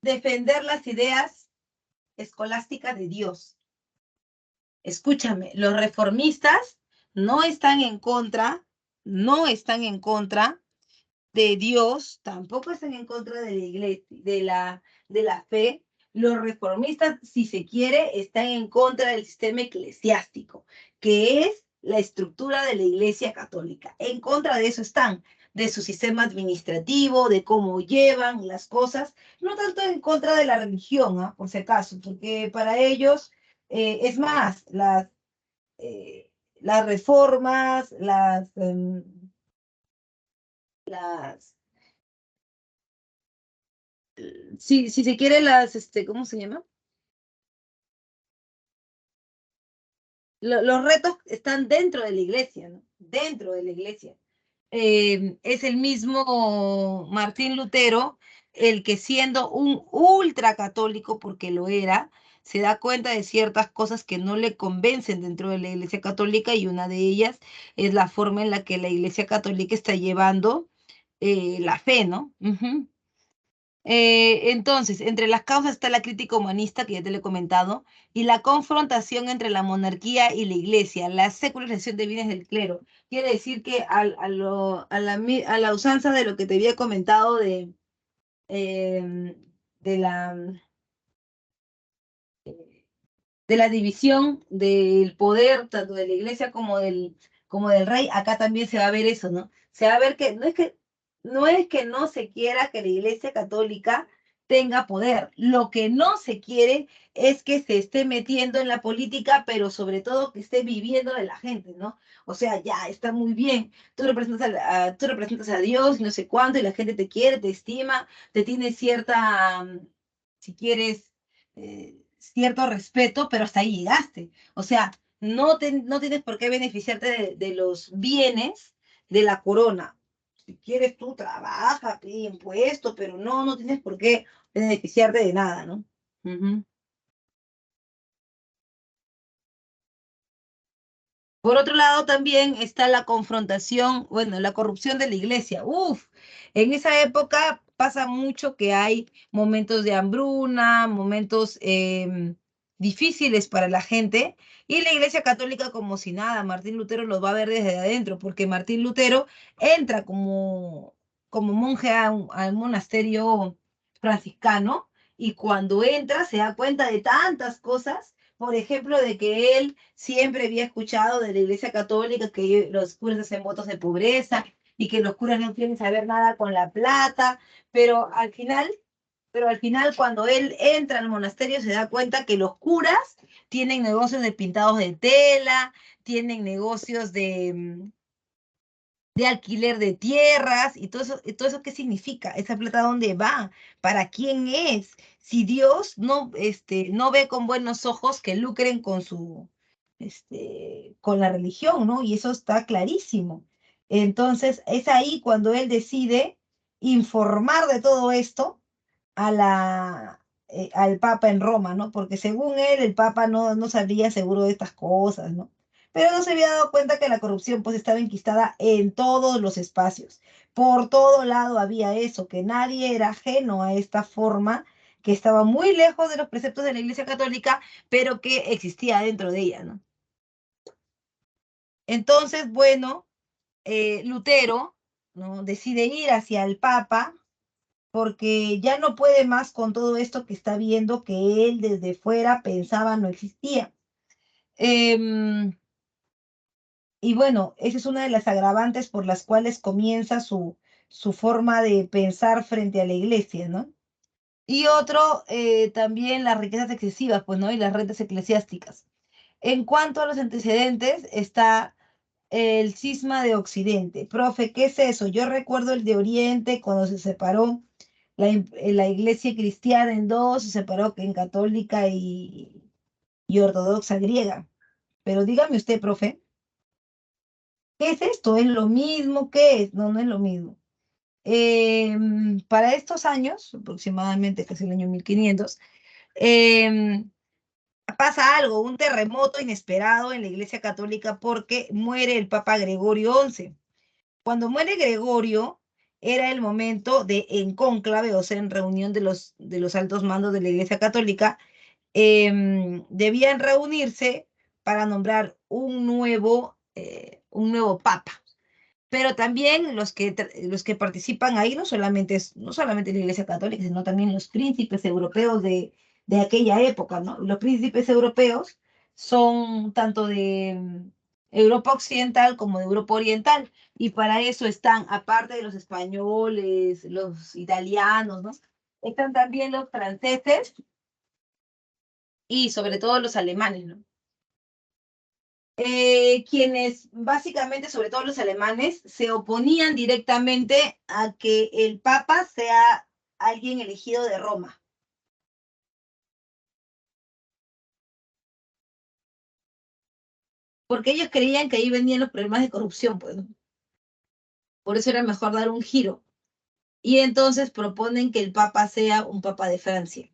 defender las ideas escolásticas de Dios. Escúchame, los reformistas no están en contra, no están en contra de Dios, tampoco están en contra de la iglesia, de la fe. Los reformistas, si se quiere, están en contra del sistema eclesiástico, que es la estructura de la iglesia católica. En contra de eso están, de su sistema administrativo, de cómo llevan las cosas, no tanto en contra de la religión, ¿ah? Por si acaso, porque para ellos, es más, las reformas, las si se quiere, ¿cómo se llama? Los retos están dentro de la iglesia, ¿no? Dentro de la iglesia. Es el mismo Martín Lutero el que siendo un ultracatólico, porque lo era, se da cuenta de ciertas cosas que no le convencen dentro de la iglesia católica y una de ellas es la forma en la que la iglesia católica está llevando la fe, ¿no? Ujú. Entonces, entre las causas está la crítica humanista, que ya te lo he comentado, y la confrontación entre la monarquía y la iglesia, la secularización de bienes del clero. Quiere decir que a la usanza de lo que te había comentado em, de la, de la división del poder, tanto de la iglesia como del rey, acá también se va a ver eso, ¿no? Se va a ver no es que no se quiera que la iglesia católica tenga poder. Lo que no se quiere es que se esté metiendo en la política, pero sobre todo que esté viviendo de la gente, ¿no? O sea, ya está muy bien. Tú representas a Dios, no sé cuánto, y la gente te quiere, te estima, te tiene cierta, si quieres, cierto respeto, pero hasta ahí llegaste. O sea, no tienes por qué beneficiarte de los bienes de la corona. Si quieres tú trabaja, pide impuestos, pero no tienes por qué beneficiarte de nada, ¿no? Ujú. Por otro lado, también está la confrontación, bueno, la corrupción de la iglesia. Uf, en esa época pasa mucho que hay momentos de hambruna, momentos difíciles para la gente, y la iglesia católica como si nada, Martín Lutero los va a ver desde adentro, porque Martín Lutero entra como monje al monasterio franciscano, y cuando entra se da cuenta de tantas cosas, por ejemplo, de que él siempre había escuchado de la Iglesia Católica que los curas hacen votos de pobreza y que los curas no quieren saber nada con la plata, pero al final, pero al final cuando él entra al monasterio se da cuenta que los curas tienen negocios de pintados de tela, tienen negocios de alquiler de tierras y todo eso, ¿qué significa? ¿Esa plata dónde va? ¿Para quién es? Si Dios no ve con buenos ojos que lucren con la religión, ¿no? Y eso está clarísimo. Entonces, es ahí cuando él decide informar de todo esto al Papa en Roma, ¿no? Porque según él, el Papa no sabría seguro de estas cosas, ¿no? Pero no se había dado cuenta que la corrupción pues estaba enquistada en todos los espacios. Por todo lado había eso, que nadie era ajeno a esta forma que estaba muy lejos de los preceptos de la Iglesia Católica, pero que existía dentro de ella, ¿no? Entonces, bueno, Lutero, ¿no? Decide ir hacia el Papa porque ya no puede más con todo esto que está viendo que él desde fuera pensaba no existía. Em, Y bueno, esa es una de las agravantes por las cuales comienza su forma de pensar frente a la iglesia, ¿no? Y otro, también las riquezas excesivas, pues, ¿no? Y las rentas eclesiásticas. En cuanto a los antecedentes, está el cisma de Occidente. Profe, ¿qué es eso? Yo recuerdo el de Oriente cuando se separó la iglesia cristiana en dos, se separó en católica y ortodoxa griega. Pero dígame usted, profe. ¿Qué es esto? ¿Es lo mismo? ¿Qué es? No es lo mismo. Para estos años, aproximadamente casi el año 1500, em, pasa algo, un terremoto inesperado en la Iglesia Católica porque muere el Papa Gregorio XI. Cuando muere Gregorio, era el momento en cónclave, o sea, en reunión de los altos mandos de la Iglesia Católica, debían reunirse para nombrar un nuevo papa. Pero también los que participan ahí no solamente la Iglesia Católica, sino también los príncipes europeos de aquella época, ¿no? Los príncipes europeos son tanto de Europa Occidental como de Europa Oriental, y para eso están, aparte de los españoles, los italianos, ¿no? Están también los franceses y sobre todo los alemanes, ¿no? Quienes básicamente, sobre todo los alemanes, se oponían directamente a que el Papa sea alguien elegido de Roma, porque ellos creían que ahí venían los problemas de corrupción, pues, ¿no? Por eso era mejor dar un giro. Y entonces proponen que el Papa sea un Papa de Francia.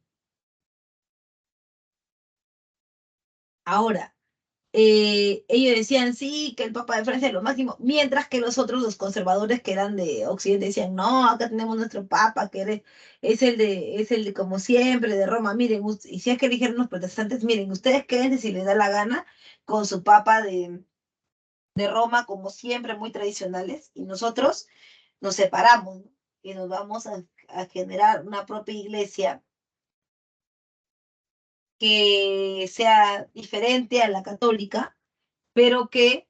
Ahora, ellos decían sí, que el Papa de Francia es lo máximo, mientras que los otros, los conservadores que eran de Occidente, decían, no, acá tenemos nuestro Papa, es el de como siempre, de Roma, miren, y si es que dijeron los protestantes, miren, ustedes quédense si les da la gana con su Papa de Roma, como siempre, muy tradicionales, y nosotros nos separamos, ¿no? Y nos vamos a generar una propia iglesia que sea diferente a la católica, pero que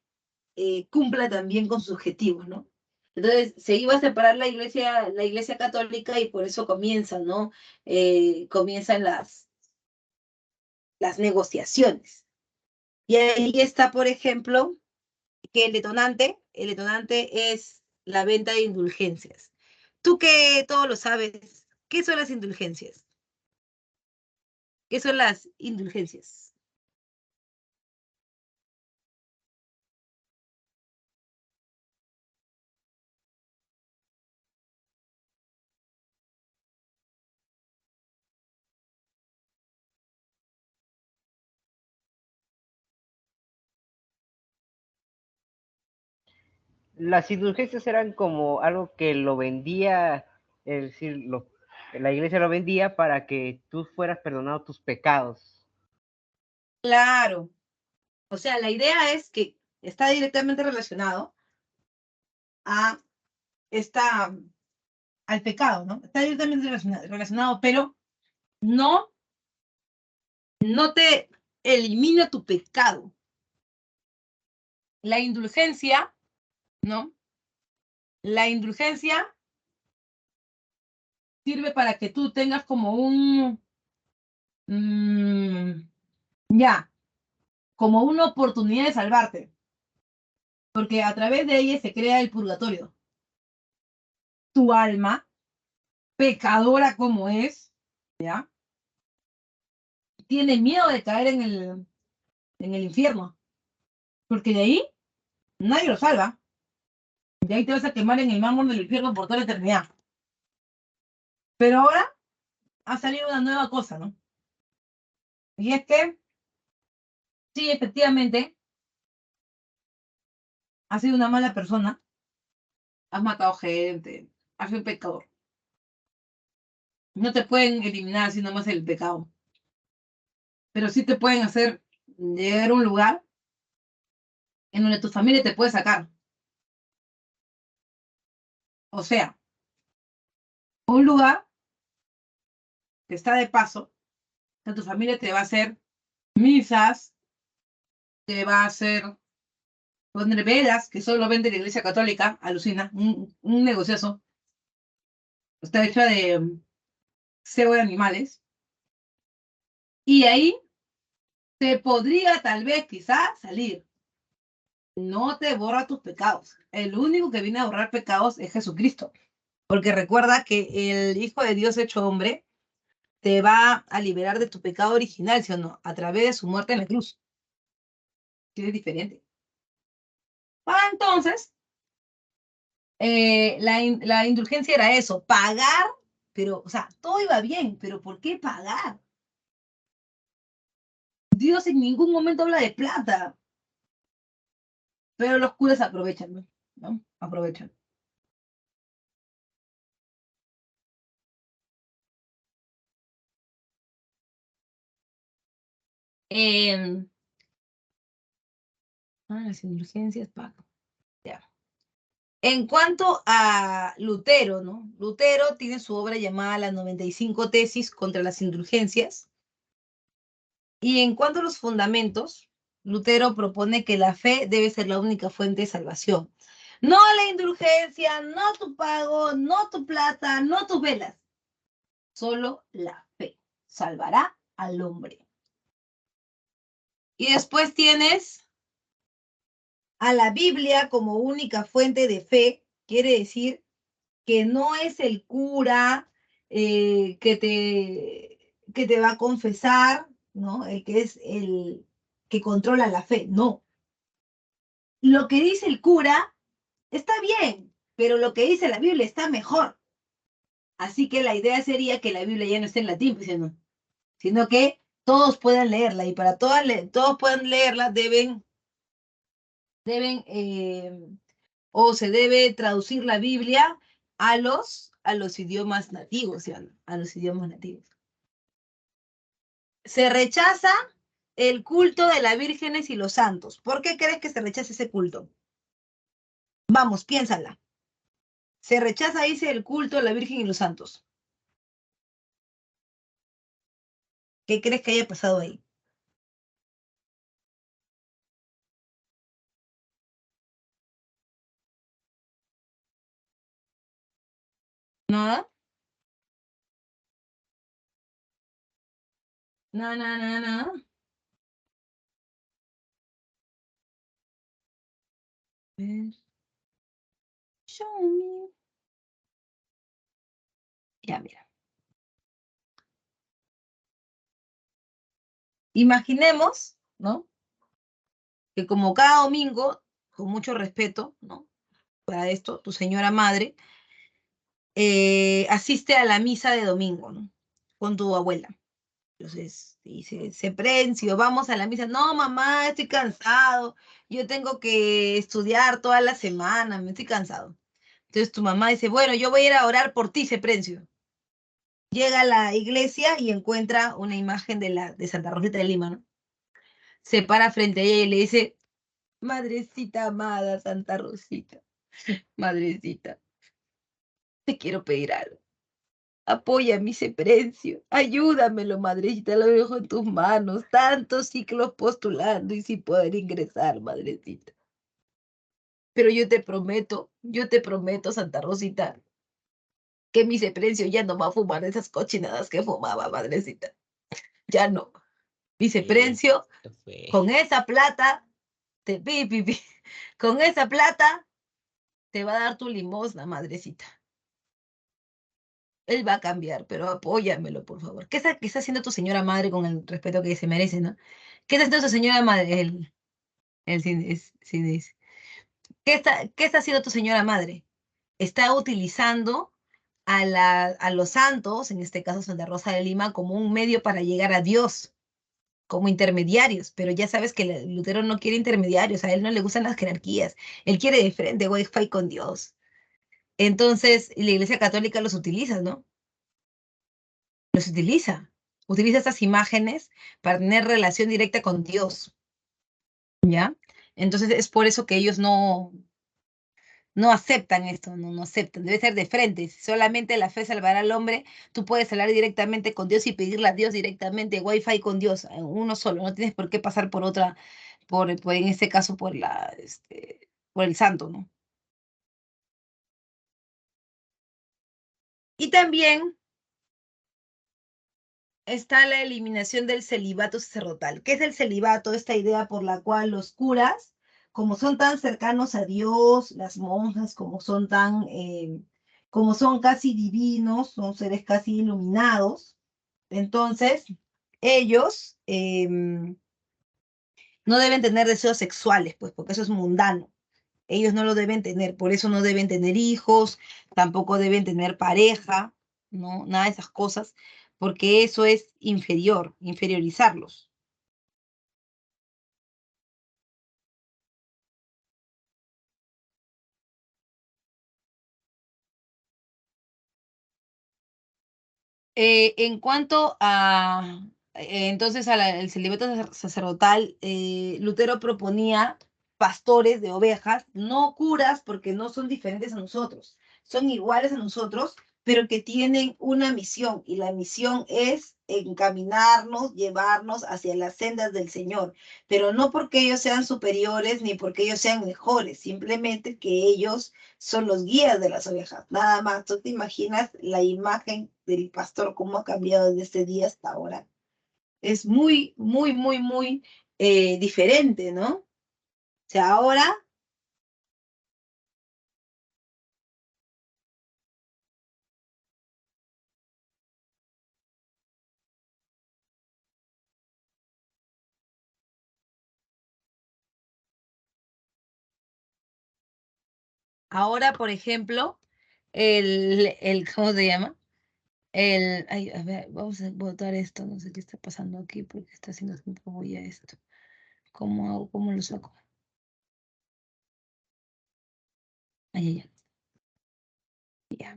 cumpla también con sus objetivos, ¿no? Entonces se iba a separar la iglesia católica y por eso comienzan, ¿no? Comienzan las negociaciones. Y ahí está, por ejemplo, que el detonante es la venta de indulgencias. Tú que todo lo sabes, ¿qué son las indulgencias? ¿Qué son las indulgencias? Las indulgencias eran como algo que lo vendía, es decir, la iglesia lo vendía para que tú fueras perdonado tus pecados. Claro. O sea, la idea es que está directamente relacionado a esta, al pecado, ¿no? Está directamente relacionado, pero no, no te elimina tu pecado. La indulgencia, ¿no? La indulgencia sirve para que tú tengas como mm, ya, como una oportunidad de salvarte, porque a través de ella se crea el purgatorio. Tu alma, pecadora como es, ¿ya? Tiene miedo de caer en el infierno, porque de ahí nadie lo salva. De ahí te vas a quemar en el mármol del infierno por toda la eternidad. Pero ahora ha salido una nueva cosa, ¿no? Y es que, sí, efectivamente, has sido una mala persona, has matado gente, has sido un pecador. No te pueden eliminar si nomás el pecado, pero sí te pueden hacer llegar a un lugar en donde tu familia te puede sacar. O sea, un lugar que está de paso, que tu familia te va a hacer misas, te va a hacer poner velas, que solo vende la Iglesia Católica, alucina, un negociazo. Está hecha de cebo de animales. Y ahí te podría tal vez quizá salir. No te borra tus pecados. El único que viene a borrar pecados es Jesucristo. Porque recuerda que el Hijo de Dios hecho hombre te va a liberar de tu pecado original, ¿sí o no? A través de su muerte en la cruz. Sí, es diferente. Ah, entonces, la indulgencia era eso, pagar, pero, o sea, todo iba bien, pero ¿por qué pagar? Dios en ningún momento habla de plata, pero los curas aprovechan, ¿no? ¿No? Aprovechan. Eh, las indulgencias, pago. Ya. En cuanto a Lutero, ¿no? Lutero tiene su obra llamada Las 95 tesis contra las indulgencias. Y en cuanto a los fundamentos, Lutero propone que la fe debe ser la única fuente de salvación. No la indulgencia, no tu pago, no tu plata, no tus velas. Solo la fe salvará al hombre. Y después tienes a la Biblia como única fuente de fe. Quiere decir que no es el cura que te va a confesar, ¿no? El que es el que controla la fe, no. Lo que dice el cura está bien, pero lo que dice la Biblia está mejor. Así que la idea sería que la Biblia ya no esté en latín, pues, sino que Todos pueden leerla y para todos puedan leerla deben o se debe traducir la Biblia a los idiomas nativos, ¿sí o no? A los idiomas nativos. Se rechaza el culto de las vírgenes y los santos. ¿Por qué crees que se rechaza ese culto? Vamos, piénsala. Se rechaza, dice, el culto de la Virgen y los santos. ¿Qué crees que haya pasado ahí? ¿Nada? No, no, no, no. A ver, show me. Ya, mira. Imaginemos, ¿no? Que como cada domingo, con mucho respeto, ¿no? Para esto, tu señora madre asiste a la misa de domingo, ¿no? Con tu abuela. Entonces dice, Seprencio, vamos a la misa. No, mamá, estoy cansado. Yo tengo que estudiar toda la semana, me estoy cansado. Entonces tu mamá dice, bueno, yo voy a ir a orar por ti, Seprencio. Llega a la iglesia y encuentra una imagen de Santa Rosita de Lima, ¿no? Se para frente a ella y le dice, madrecita amada, Santa Rosita, madrecita, te quiero pedir algo. Apoya mi Seprencio, ayúdamelo, madrecita, lo dejo en tus manos. Tantos ciclos postulando y sin poder ingresar, madrecita. Pero yo te prometo, Santa Rosita, que mi Seprencio ya no va a fumar esas cochinadas que fumaba, madrecita. Ya no. Mi Seprencio, Esto fue. con esa plata, con esa plata te va a dar tu limosna, madrecita. Él va a cambiar, pero apóyamelo, por favor. Qué está haciendo tu señora madre con el respeto que se merece, no? ¿Qué está haciendo tu señora madre? Sí dice. ¿Qué está haciendo tu señora madre? Está utilizando a los santos, en este caso Santa Rosa de Lima, como un medio para llegar a Dios, como intermediarios, pero ya sabes que Lutero no quiere intermediarios, a él no le gustan las jerarquías, él quiere de frente, Wi-Fi con Dios. Entonces, la Iglesia Católica los utiliza, ¿no? Los utiliza estas imágenes para tener relación directa con Dios, ¿ya? Entonces es por eso que ellos no aceptan esto, no aceptan, debe ser de frente. Si solamente la fe salvará al hombre, tú puedes hablar directamente con Dios y pedirle a Dios directamente, Wi-Fi con Dios, uno solo, no tienes por qué pasar por otra, en este caso por el santo, ¿no? Y también está la eliminación del celibato sacerdotal. ¿Qué es el celibato? Esta idea por la cual los curas, como son tan cercanos a Dios, las monjas, como son casi divinos, son seres casi iluminados, entonces ellos no deben tener deseos sexuales, pues, porque eso es mundano. Ellos no lo deben tener, por eso no deben tener hijos, tampoco deben tener pareja, ¿no? Nada de esas cosas, porque eso es inferiorizarlos. En cuanto a, entonces, el celibato sacerdotal, Lutero proponía pastores de ovejas, no curas, porque no son diferentes a nosotros, son iguales a nosotros, pero que tienen una misión, y la misión es encaminarnos, llevarnos hacia las sendas del Señor, pero no porque ellos sean superiores ni porque ellos sean mejores, simplemente que ellos son los guías de las ovejas, nada más. ¿Tú te imaginas la imagen del pastor cómo ha cambiado desde ese día hasta ahora? Es muy, muy, muy, muy diferente, ¿no? O sea, ahora, por ejemplo, ¿cómo se llama? Ay, a ver, vamos a botar esto, no sé qué está pasando aquí, porque está haciendo tiempo bulla esto. ¿Cómo hago? ¿Cómo lo saco? Ay, ay, ay. Ya.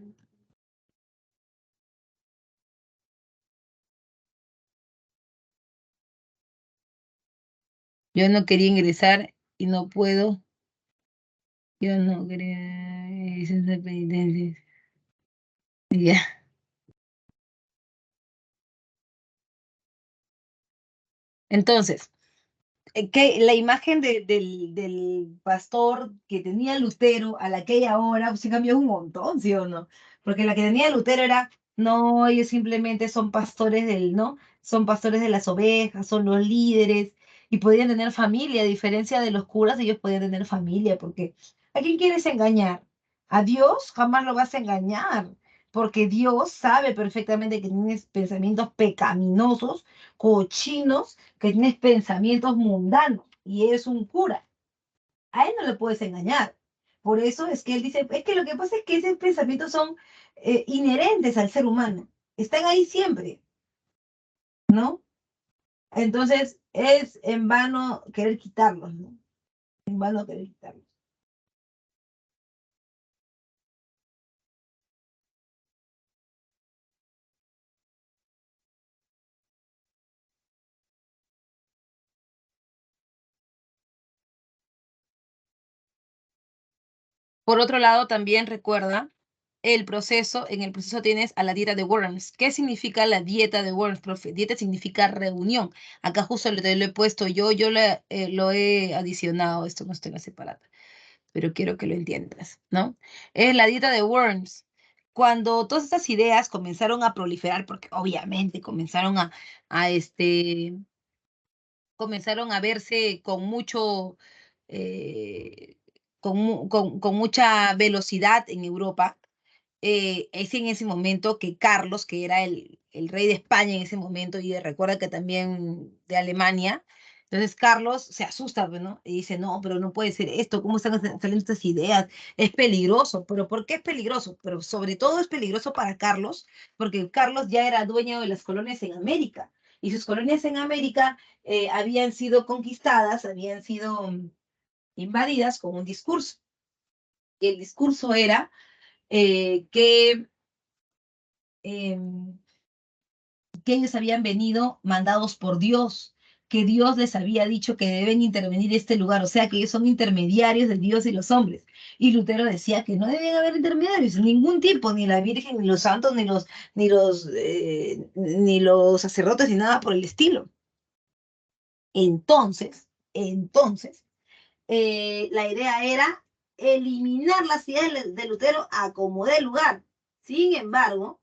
Yo no quería ingresar y no puedo. Yo no quería licencia de penitencia. Ya. Entonces, que la imagen del pastor que tenía Lutero a la aquella hora pues, se cambió un montón, ¿sí o no? Porque la que tenía Lutero era, no, ellos simplemente son pastores ¿no? Son pastores de las ovejas, son los líderes y podían tener familia, a diferencia de los curas, ellos podían tener familia, porque ¿a quién quieres engañar? A Dios jamás lo vas a engañar, porque Dios sabe perfectamente que tienes pensamientos pecaminosos, cochinos, que tienes pensamientos mundanos y eres un cura. A él no le puedes engañar. Por eso es que él dice, es que lo que pasa es que esos pensamientos son inherentes al ser humano. Están ahí siempre, ¿no? Entonces es en vano querer quitarlos, ¿no? En vano querer quitarlos. Por otro lado, también recuerda en el proceso tienes a la dieta de Worms. ¿Qué significa la dieta de Worms, profe? Dieta significa reunión. Acá justo lo he puesto lo he adicionado, esto no está en la separata, pero quiero que lo entiendas, ¿no? Es la dieta de Worms. Cuando todas estas ideas comenzaron a proliferar, porque obviamente comenzaron a verse con mucho, eh, con mucha velocidad en Europa. Es en ese momento que Carlos, que era el rey de España en ese momento, y recuerda que también de Alemania, entonces Carlos se asusta, pues, ¿no? Y dice, no, pero no puede ser esto, ¿cómo están saliendo estas ideas? Es peligroso, pero ¿por qué es peligroso? Pero sobre todo es peligroso para Carlos, porque Carlos ya era dueño de las colonias en América, y sus colonias en América habían sido conquistadas, habían sido invadidas con un discurso. Y el discurso era eh, que ellos habían venido mandados por Dios, que Dios les había dicho que deben intervenir este lugar, o sea que ellos son intermediarios de Dios y los hombres. Y Lutero decía que no deben haber intermediarios, ningún tipo, ni la Virgen, ni los santos, ni los sacerdotes, ni nada por el estilo. Entonces, la idea era eliminar las ideas de Lutero a como dé lugar. Sin embargo,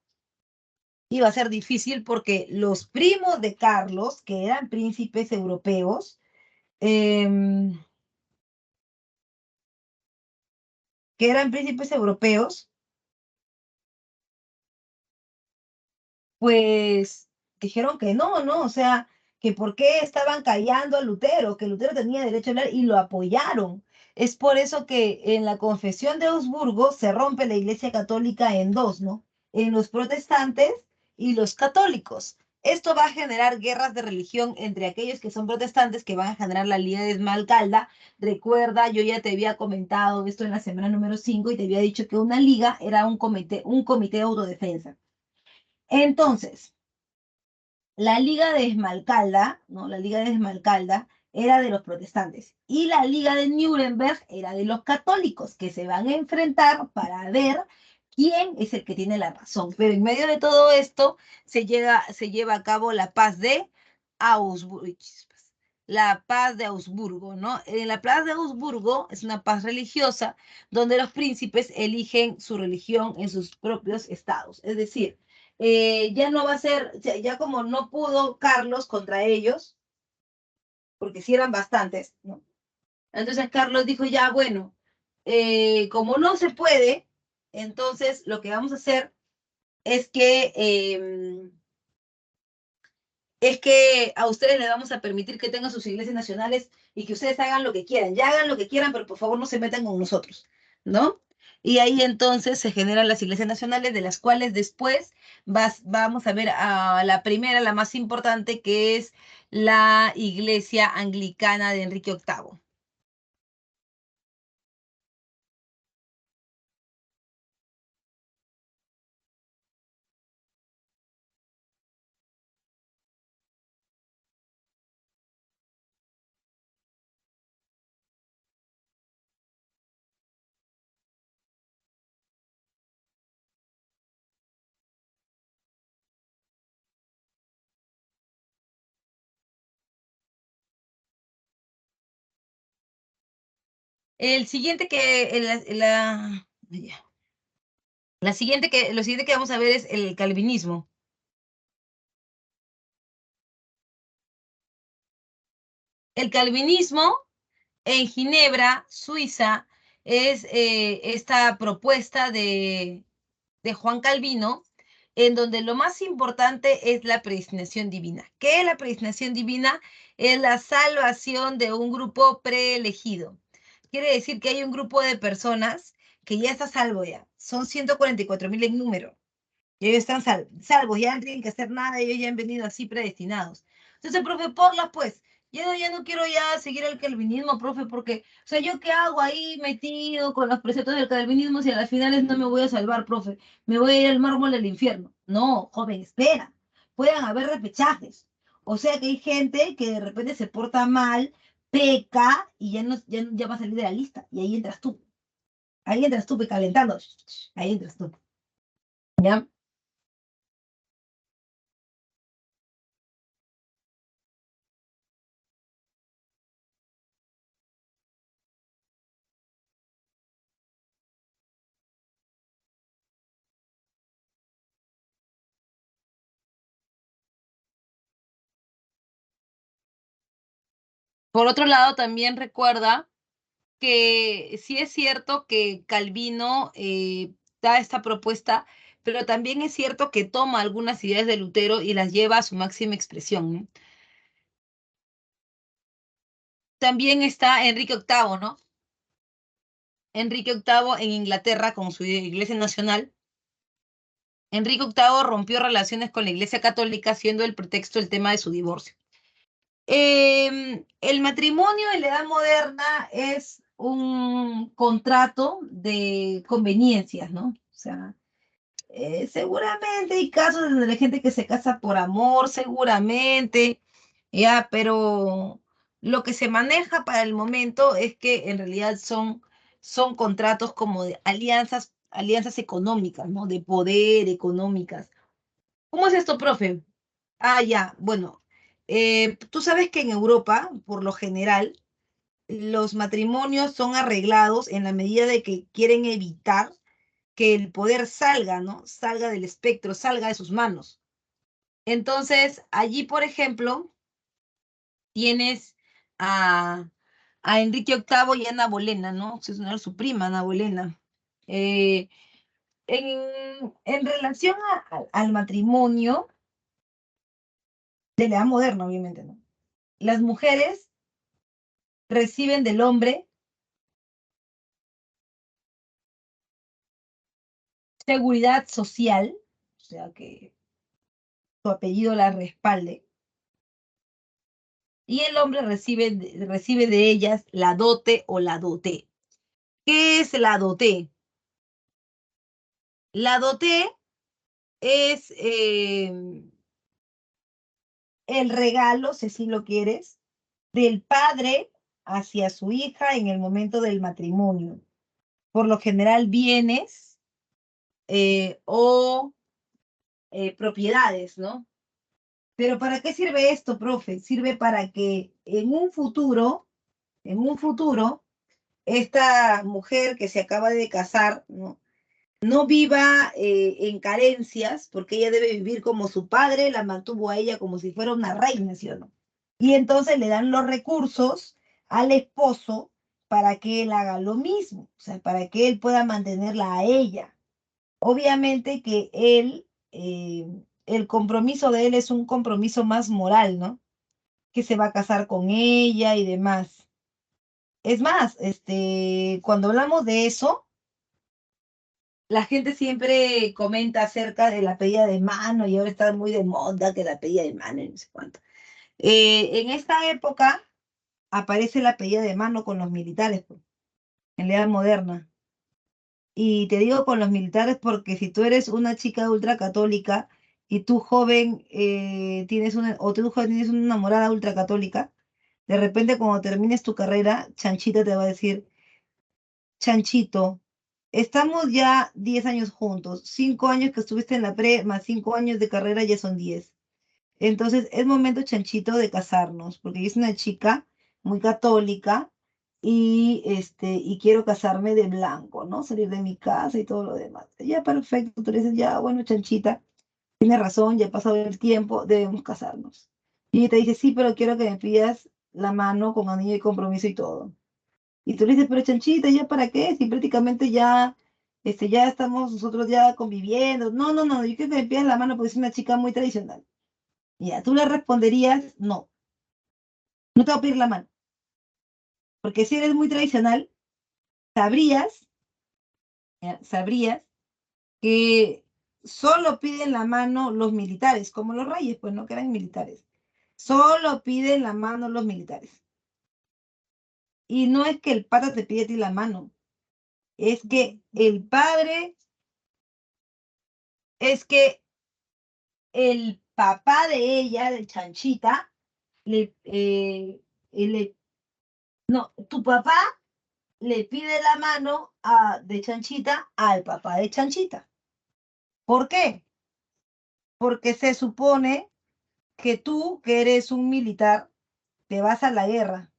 iba a ser difícil porque los primos de Carlos, que eran príncipes europeos, em, que eran príncipes europeos, pues dijeron que no, ¿no? O sea, que por qué estaban callando a Lutero, que Lutero tenía derecho a hablar y lo apoyaron. Es por eso que en la Confesión de Augsburgo se rompe la Iglesia Católica en dos, ¿no? En los protestantes y los católicos. Esto va a generar guerras de religión entre aquellos que son protestantes, que van a generar la Liga de Esmalcalda. Recuerda, yo ya te había comentado esto en la semana número 5 y te había dicho que una liga era un comité de autodefensa. Entonces, la Liga de Esmalcalda, ¿no? La Liga de Esmalcalda era de los protestantes y la Liga de Nuremberg era de los católicos que se van a enfrentar para ver quién es el que tiene la razón. Pero en medio de todo esto se lleva a cabo la paz de Augsburgo. La paz de Augsburgo, ¿no? En la paz de Augsburgo es una paz religiosa donde los príncipes eligen su religión en sus propios estados. Es decir, ya no va a ser, ya como no pudo Carlos contra ellos, porque sí eran bastantes, ¿no? Entonces Carlos dijo, ya, bueno, como no se puede, entonces lo que vamos a hacer es que a ustedes les vamos a permitir que tengan sus iglesias nacionales y que ustedes hagan lo que quieran, ya hagan lo que quieran, pero por favor no se metan con nosotros, ¿no? y ahí entonces se generan las iglesias nacionales, de las cuales después vamos a ver a la primera, la más importante, que es la iglesia anglicana de Enrique VIII. El siguiente que, ya. Lo siguiente que vamos a ver es el calvinismo. El calvinismo en Ginebra, Suiza, es esta propuesta de Juan Calvino, en donde lo más importante es la predestinación divina. ¿Qué es la predestinación divina? Es la salvación de un grupo preelegido. Quiere decir que hay un grupo de personas que ya está salvo ya. Son 144.000 en número. Y ellos están salvos, ya no tienen que hacer nada, ellos ya han venido así predestinados. Entonces, profe, porlas pues, ya no quiero ya seguir el calvinismo, profe, porque, o sea, ¿yo qué hago ahí metido con los preceptos del calvinismo si a las finales no me voy a salvar, profe? Me voy a ir al mármol del infierno. No, joven, espera, pueden haber repechajes. O sea que hay gente que de repente se porta mal, peca y ya va a salir de la lista. Y ahí entras tú, calentando. Ahí entras tú. ¿Ya? Por otro lado, también recuerda que sí es cierto que Calvino da esta propuesta, pero también es cierto que toma algunas ideas de Lutero y las lleva a su máxima expresión, ¿no? También está Enrique VIII, ¿no? Enrique VIII en Inglaterra con su iglesia nacional. Enrique VIII rompió relaciones con la iglesia católica, siendo el pretexto el tema de su divorcio. El matrimonio en la edad moderna es un contrato de conveniencias, ¿no? O sea, seguramente hay casos donde hay gente que se casa por amor, seguramente, ya, pero lo que se maneja para el momento es que en realidad son contratos como de alianzas económicas, ¿no? De poder económicas. ¿Cómo es esto, profe? Ah, ya, bueno, tú sabes que en Europa, por lo general, los matrimonios son arreglados en la medida de que quieren evitar que el poder salga, ¿no? Salga del espectro, salga de sus manos. Entonces, allí, por ejemplo, tienes a Enrique VIII y Ana Bolena, ¿no? Es su prima, Ana Bolena. Eh, en relación al matrimonio de la edad moderna, obviamente, ¿no? Las mujeres reciben del hombre seguridad social, o sea, que tu apellido la respalde, y el hombre recibe de ellas la dote o la dote. ¿Qué es la dote? La dote es el regalo, si así lo quieres, del padre hacia su hija en el momento del matrimonio. Por lo general, bienes o propiedades, ¿no? Pero ¿para qué sirve esto, profe? Sirve para que en un futuro, esta mujer que se acaba de casar, ¿no? No viva en carencias, porque ella debe vivir como su padre la mantuvo a ella como si fuera una reina, ¿sí o no? Y entonces le dan los recursos al esposo para que él haga lo mismo, o sea, para que él pueda mantenerla a ella. Obviamente que el compromiso de él es un compromiso más moral, ¿no? Que se va a casar con ella y demás. Es más, cuando hablamos de eso, La gente siempre comenta acerca de la pedida de mano y ahora está muy de moda que la pedida de mano y no sé cuánto. En esta época aparece la pedida de mano con los militares, pues, en la edad moderna. Y te digo con los militares porque si tú eres una chica ultracatólica y tú joven o tú joven tienes una enamorada ultracatólica, de repente cuando termines tu carrera, Chanchita te va a decir, Chanchito, estamos ya 10 años juntos, 5 años que estuviste en la pre, más 5 años de carrera ya son 10. Entonces es momento, Chanchito, de casarnos, porque yo soy una chica muy católica y quiero casarme de blanco, ¿no? Salir de mi casa y todo lo demás. Ya, perfecto, tú le dices, ya, bueno, Chanchita, tienes razón, ya ha pasado el tiempo, debemos casarnos. Y ella te dice, sí, pero quiero que me pidas la mano con anillo de compromiso y todo. Y tú le dices, pero Chanchita, ¿ya para qué? Si prácticamente ya estamos nosotros ya conviviendo. No, no, no, yo quiero que me pidas la mano porque soy una chica muy tradicional. Ya, tú le responderías, no, no te voy a pedir la mano, porque si eres muy tradicional, sabrías, sabrías que solo piden la mano los militares, como los reyes, pues no que eran militares. Solo piden la mano los militares. Y no es que el pata te pide a ti la mano, es que el padre, es que el papá de ella, de Chanchita, le, le, no, tu papá le pide la mano de Chanchita al papá de Chanchita. ¿Por qué? Porque se supone que tú, que eres un militar, te vas a la guerra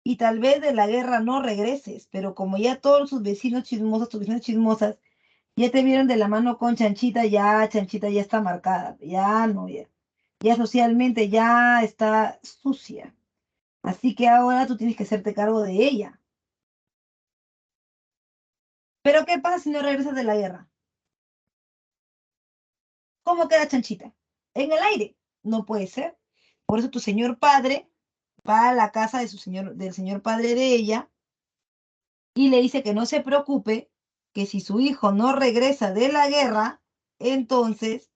y tal vez de la guerra no regreses, pero como ya todos sus vecinos chismosos, tus vecinas chismosas, ya te vieron de la mano con Chanchita, ya Chanchita ya está marcada, ya no, ya socialmente ya está sucia. Así que ahora tú tienes que hacerte cargo de ella. Pero ¿qué pasa si no regresas de la guerra? ¿Cómo queda Chanchita? En el aire. No puede ser. Por eso tu señor padre va a la casa del señor padre de ella y le dice que no se preocupe, que si su hijo no regresa de la guerra, entonces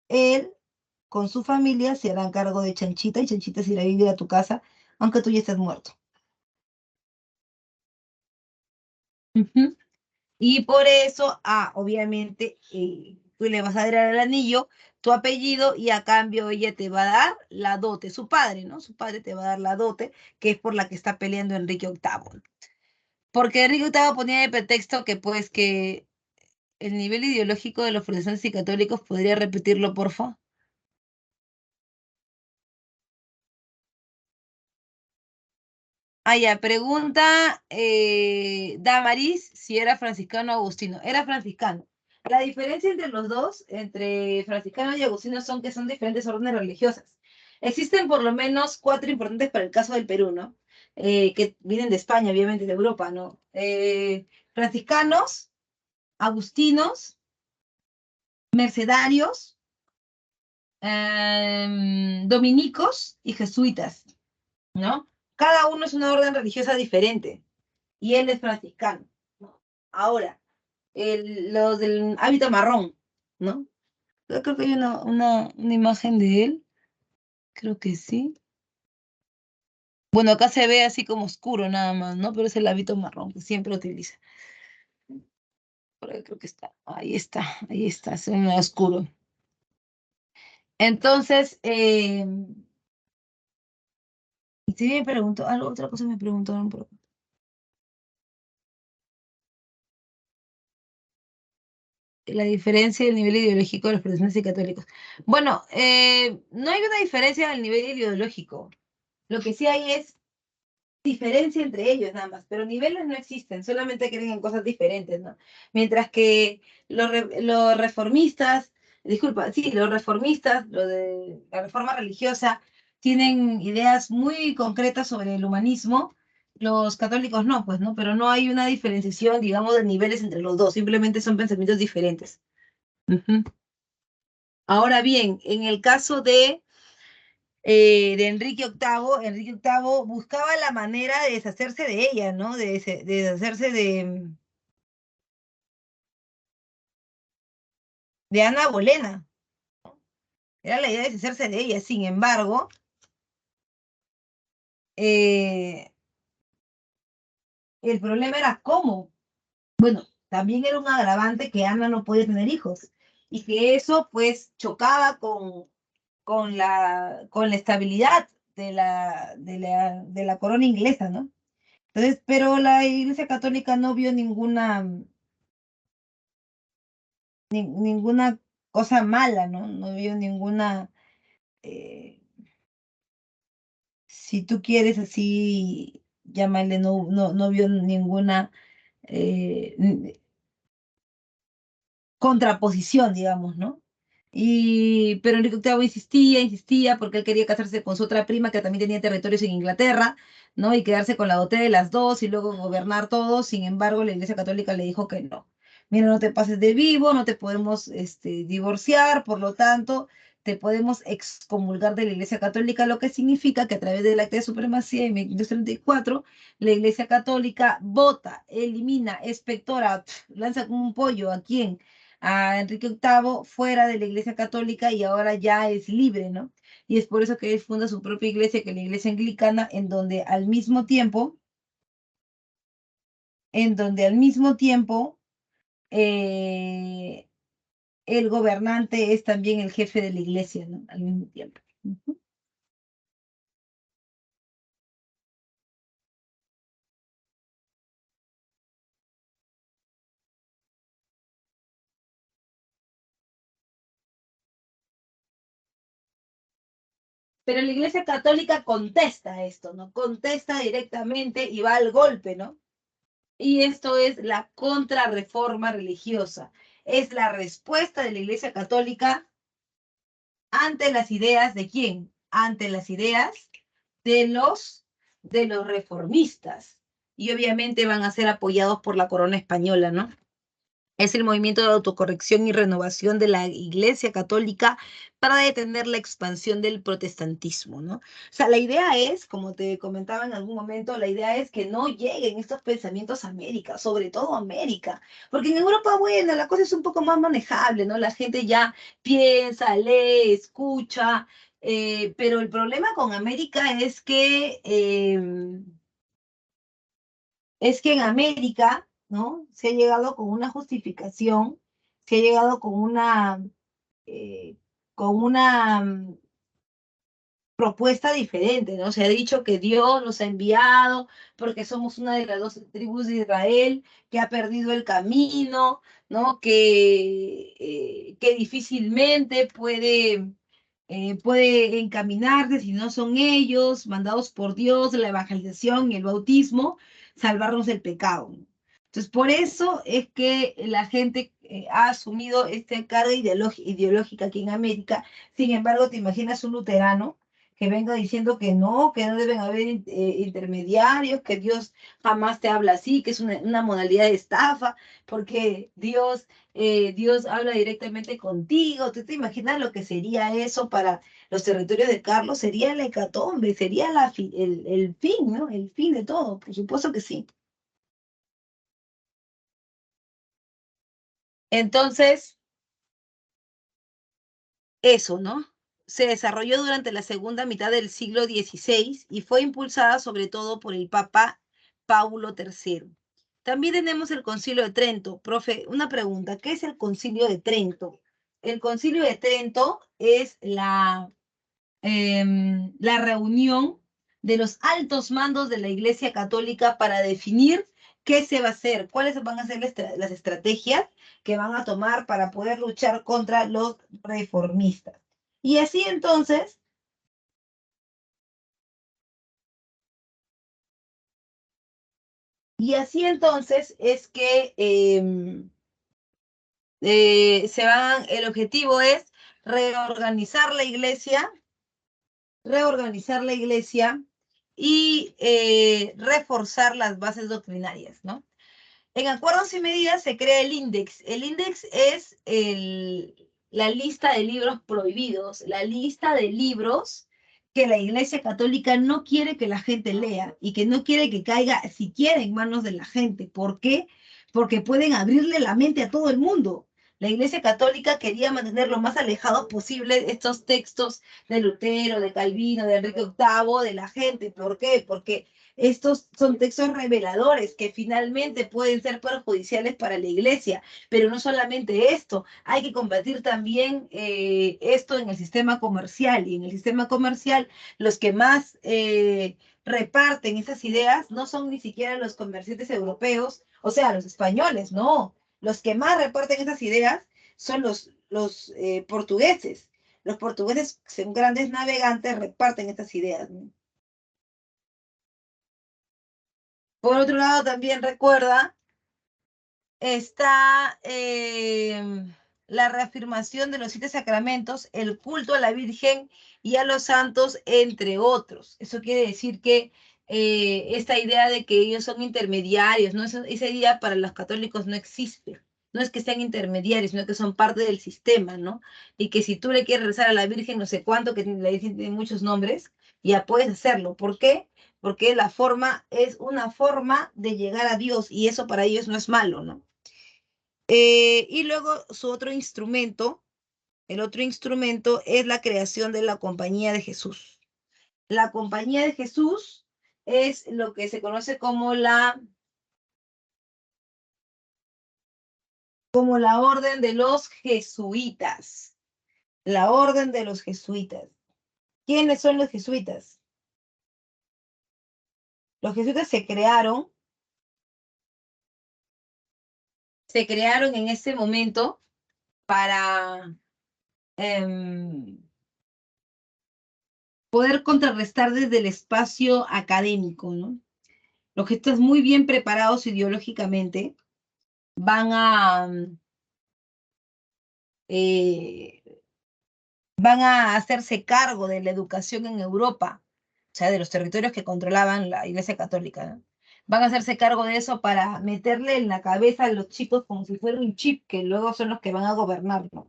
él con su familia se harán cargo de Chanchita y Chanchita se irá a vivir a tu casa, aunque tú ya estés muerto. Ujú. Y por eso, obviamente, tú le vas a dar el anillo, tu apellido, y a cambio ella te va a dar la dote, su padre, ¿no? Su padre te va a dar la dote, que es por la que está peleando Enrique VIII. Porque Enrique VIII ponía de pretexto que, pues, que el nivel ideológico de los protestantes y católicos, ¿podría repetirlo, porfa? Ah, ya, pregunta Damaris si era franciscano o agustino. Era franciscano. La diferencia entre los dos, entre franciscano y agustino, son que son diferentes órdenes religiosas. Existen por lo menos 4 importantes para el caso del Perú, ¿no? Que vienen de España, obviamente, de Europa, ¿no? Franciscanos, agustinos, mercedarios, dominicos y jesuitas, ¿no? Cada uno es una orden religiosa diferente y él es franciscano, ¿no? Ahora, los del hábito marrón, ¿no? Yo creo que hay una imagen de él, creo que sí. Bueno, acá se ve así como oscuro nada más, ¿no? Pero es el hábito marrón que siempre utiliza. Por ahí creo que ahí está, se ve oscuro. Entonces, si me preguntó, algo, otra cosa me preguntaron por la diferencia del nivel ideológico de los protestantes y católicos. Bueno, no hay una diferencia en el nivel ideológico. Lo que sí hay es diferencia entre ellos nada más, pero niveles no existen, solamente creen en cosas diferentes, ¿no? Mientras que los reformistas, disculpa, sí, los reformistas, lo de la reforma religiosa, tienen ideas muy concretas sobre el humanismo, los católicos no, pues, ¿no? Pero no hay una diferenciación, digamos, de niveles entre los dos, simplemente son pensamientos diferentes. Ujú. Ahora bien, en el caso de Enrique VIII buscaba la manera de deshacerse de ella, ¿no? De deshacerse Ana Bolena. Era la idea de deshacerse de ella. Sin embargo, el problema era cómo. Bueno, también era un agravante que Ana no podía tener hijos y que eso pues chocaba con la estabilidad de la corona inglesa, ¿no? Entonces, pero la Iglesia Católica no vio ninguna cosa mala, ¿no? No vio ninguna, eh, si tú quieres así, llámale, no vio ninguna eh, contraposición, digamos, ¿no? Pero Enrique VIII insistía, porque él quería casarse con su otra prima que también tenía territorios en Inglaterra, ¿no? Y quedarse con la dote de las dos y luego gobernar todo. Sin embargo, la Iglesia Católica le dijo que no. Mira, no te pases de vivo, no te podemos divorciar, por lo tanto, te podemos excomulgar de la Iglesia Católica, lo que significa que a través del Acta de Supremacía de 1534, la Iglesia Católica vota, elimina, espectora, lanza como un pollo a quién, a Enrique VIII fuera de la Iglesia Católica y ahora ya es libre, ¿no? Y es por eso que él funda su propia iglesia, que es la Iglesia Anglicana, en donde al mismo tiempo eh, el gobernante es también el jefe de la iglesia, ¿no? Al mismo tiempo. Ujú. Pero la Iglesia Católica contesta esto, ¿no? Contesta directamente y va al golpe, ¿no? Y esto es la contrarreforma religiosa. Es la respuesta de la Iglesia Católica ante las ideas de quién, ante las ideas de los reformistas. Y obviamente van a ser apoyados por la corona española, ¿no? Es el movimiento de autocorrección y renovación de la Iglesia Católica para detener la expansión del protestantismo, ¿no? O sea, la idea es, como te comentaba en algún momento, la idea es que no lleguen estos pensamientos a América, sobre todo a América, porque en Europa, bueno, la cosa es un poco más manejable, ¿no? La gente ya piensa, lee, escucha, pero el problema con América es que en América, ¿no? Se ha llegado con una justificación, se ha llegado eh, con una propuesta diferente, ¿no? Se ha dicho que Dios nos ha enviado porque somos una de las 12 tribus de Israel que ha perdido el camino, ¿no? Que difícilmente puede encaminarse si no son ellos, mandados por Dios, la evangelización y el bautismo, salvarnos del pecado. Entonces, por eso es que la gente ha asumido esta carga ideológica aquí en América. Sin embargo, te imaginas un luterano que venga diciendo que no deben haber intermediarios, que Dios jamás te habla así, que es una modalidad de estafa, porque Dios habla directamente contigo. ¿Tú te imaginas lo que sería eso para los territorios de Carlos? Sería la hecatombe, sería el fin, ¿no? El fin de todo, por supuesto que sí. Entonces, eso, ¿no? Se desarrolló durante la segunda mitad del siglo XVI y fue impulsada sobre todo por el Papa Paulo III. También tenemos el Concilio de Trento. Profe, una pregunta, ¿qué es el Concilio de Trento? El Concilio de Trento es la reunión de los altos mandos de la Iglesia Católica para definir qué se va a hacer, cuáles van a ser las estrategias que van a tomar para poder luchar contra los reformistas. Y así entonces, es que el objetivo es reorganizar la iglesia y reforzar las bases doctrinarias, ¿no? En acuerdos y medidas se crea el índex. El índex es la lista de libros prohibidos, la lista de libros que la Iglesia Católica no quiere que la gente lea y que no quiere que caiga siquiera en manos de la gente. ¿Por qué? Porque pueden abrirle la mente a todo el mundo. La Iglesia Católica quería mantener lo más alejados posible estos textos de Lutero, de Calvino, de Enrique VIII, de la gente. ¿Por qué? Porque estos son textos reveladores que finalmente pueden ser perjudiciales para la Iglesia. Pero no solamente esto, hay que combatir también esto en el sistema comercial. Y en el sistema comercial, los que más reparten esas ideas no son ni siquiera los comerciantes europeos, o sea, los españoles, no. Los que más reparten esas ideas son los portugueses. Los portugueses, son grandes navegantes, reparten estas ideas, ¿no? Por otro lado, también recuerda, está la reafirmación de los 7 sacramentos, el culto a la Virgen y a los santos, entre otros. Eso quiere decir que esta idea de que ellos son intermediarios, ¿no? Esa idea para los católicos no existe. No es que sean intermediarios, sino que son parte del sistema, ¿no? Y que si tú le quieres rezar a la Virgen, no sé cuánto, que la Virgen tiene muchos nombres, ya puedes hacerlo. ¿Por qué? Porque la forma es una forma de llegar a Dios y eso para ellos no es malo, ¿no? Y luego su otro instrumento, el otro instrumento es la creación de la Compañía de Jesús. La Compañía de Jesús es lo que se conoce como la orden de los jesuitas. La orden de los jesuitas. ¿Quiénes son los jesuitas? Los jesuitas se crearon en ese momento para poder contrarrestar desde el espacio académico, ¿no? Los que están muy bien preparados ideológicamente eh, van a hacerse cargo de la educación en Europa, o sea, de los territorios que controlaban la Iglesia Católica, ¿no? Van a hacerse cargo de eso para meterle en la cabeza a los chicos como si fuera un chip, que luego son los que van a gobernar, ¿no?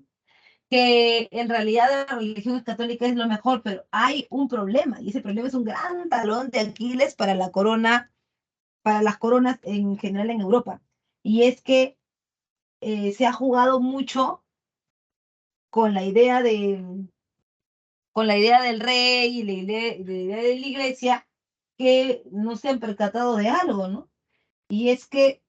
Que en realidad la religión católica es lo mejor, pero hay un problema, y ese problema es un gran talón de Aquiles para la corona, para las coronas en general en Europa. Y es que se ha jugado mucho con la idea del rey y la idea de la iglesia, que no se han percatado de algo, ¿no? Y es que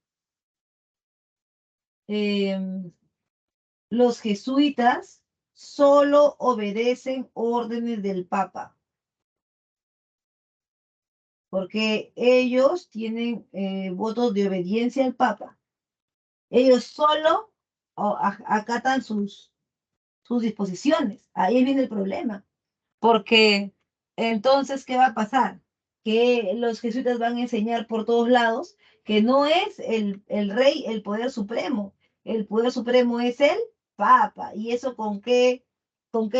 los jesuitas solo obedecen órdenes del Papa, porque ellos tienen votos de obediencia al Papa. Ellos solo acatan sus disposiciones. Ahí viene el problema. Porque entonces, ¿qué va a pasar? Que los jesuitas van a enseñar por todos lados que no es el rey el poder supremo. El poder supremo es el Papa. ¿Y eso con qué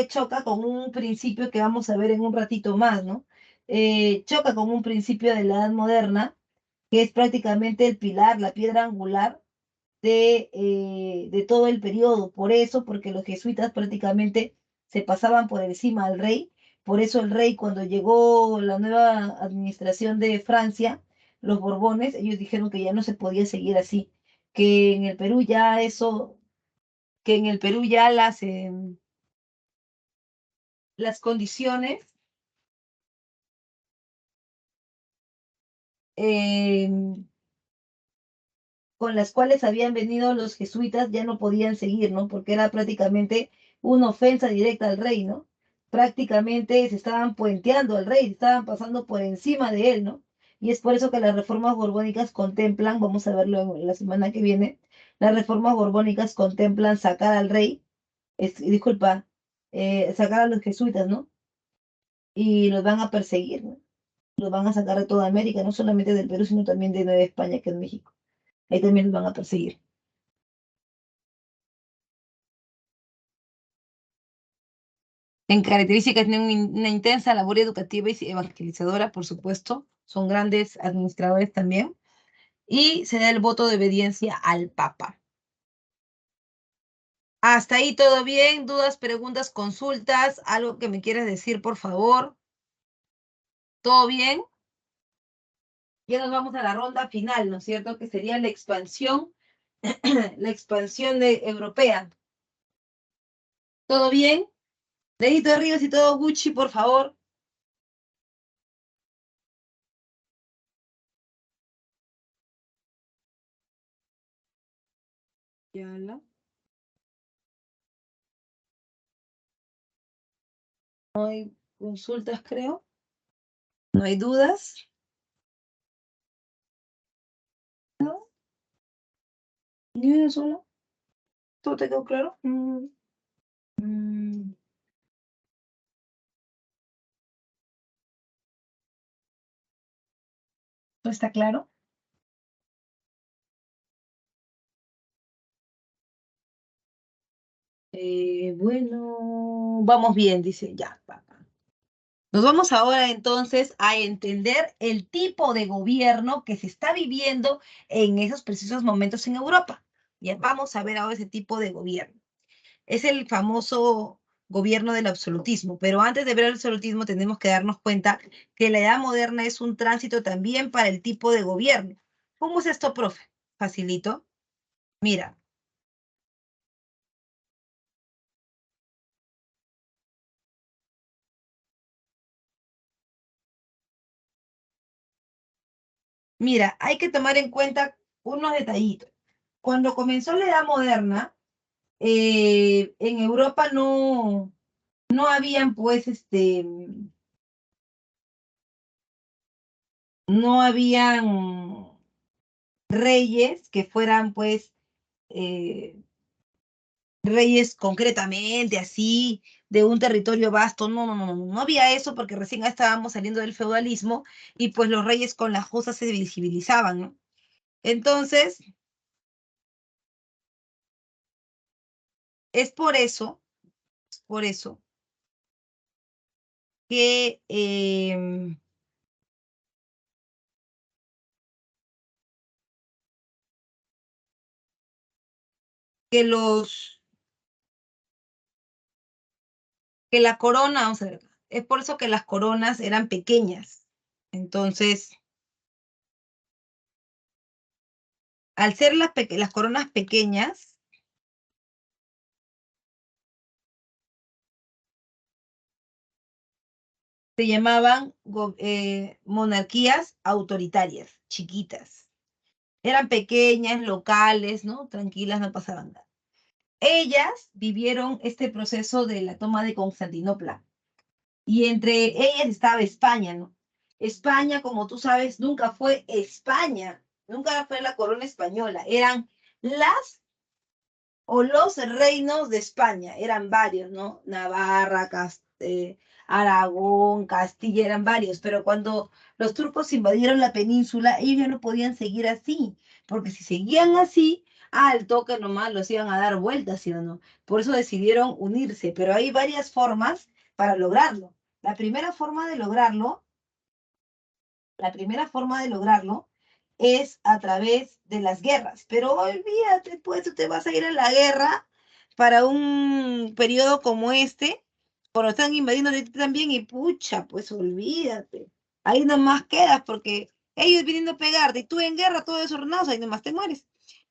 choca? Con un principio que vamos a ver en un ratito más, ¿no? Choca con un principio de la Edad Moderna, que es prácticamente el pilar, la piedra angular de todo el periodo. Por eso, porque los jesuitas prácticamente se pasaban por encima al rey. Por eso el rey, cuando llegó la nueva administración de Francia, los Borbones, ellos dijeron que ya no se podía seguir así, que en el Perú ya eso, que en el Perú ya las condiciones eh, con las cuales habían venido los jesuitas ya no podían seguir, ¿no? Porque era prácticamente una ofensa directa al rey, ¿no? Prácticamente se estaban puenteando al rey, estaban pasando por encima de él, ¿no? Y es por eso que las reformas borbónicas contemplan, vamos a verlo en la semana que viene, las reformas borbónicas contemplan sacar al rey, disculpa, sacar a los jesuitas, ¿no? Y los van a perseguir, ¿no? Los van a sacar de toda América, no solamente del Perú, sino también de Nueva España, que es México. Ahí también los van a perseguir. En características tienen una intensa labor educativa y evangelizadora, por supuesto. Son grandes administradores también. Y se da el voto de obediencia al Papa. Hasta ahí todo bien. ¿Dudas, preguntas, consultas? ¿Algo que me quieras decir, por favor? ¿Todo bien? Ya nos vamos a la ronda final, ¿no es cierto? Que sería la expansión la expansión europea. ¿Todo bien? Dedito arriba si todo Gucci, por favor. Yala. No hay consultas, creo. No hay dudas. ¿No? ¿Ni una sola? ¿Todo te quedó claro? ¿Todo está claro? Bueno, vamos bien, dice ya. Nos vamos ahora entonces a entender el tipo de gobierno que se está viviendo en esos precisos momentos en Europa. Ya vamos a ver ahora ese tipo de gobierno. Es el famoso gobierno del absolutismo, pero antes de ver el absolutismo tenemos que darnos cuenta que la edad moderna es un tránsito también para el tipo de gobierno. ¿Cómo es esto, profe? Facilito. Mira, mira, hay que tomar en cuenta unos detallitos. Cuando comenzó la edad moderna, en Europa no habían pues no habían reyes que fueran pues eh, reyes concretamente así de un territorio vasto. No, no, no, no, no había eso porque recién estábamos saliendo del feudalismo y pues los reyes con las cosas se visibilizaban, ¿no? Entonces, es por eso que que los que la corona, vamos a ver, es por eso que las coronas eran pequeñas. Entonces, al ser las coronas pequeñas, se llamaban monarquías autoritarias, chiquitas. Eran pequeñas, locales, ¿no? Tranquilas, no pasaban nada. Ellas vivieron este proceso de la toma de Constantinopla. Y entre ellas estaba España, ¿no? España, como tú sabes, nunca fue España, nunca fue la corona española, eran las o los reinos de España, eran varios, ¿no? Navarra, Aragón, Castilla, eran varios, pero cuando los turcos invadieron la península, ellos ya no podían seguir así, porque si seguían así, al toque nomás los iban a dar vueltas, ¿sí o no? Por eso decidieron unirse, pero hay varias formas para lograrlo. La primera forma de lograrlo la primera forma de lograrlo es a través de las guerras. Pero olvídate, pues tú te vas a ir a la guerra para un periodo como este, cuando están invadiendo de ti también, y pucha, pues olvídate. Ahí nomás quedas, porque ellos vienen a pegarte y tú en guerra, todo desordenado, ahí nomás te mueres.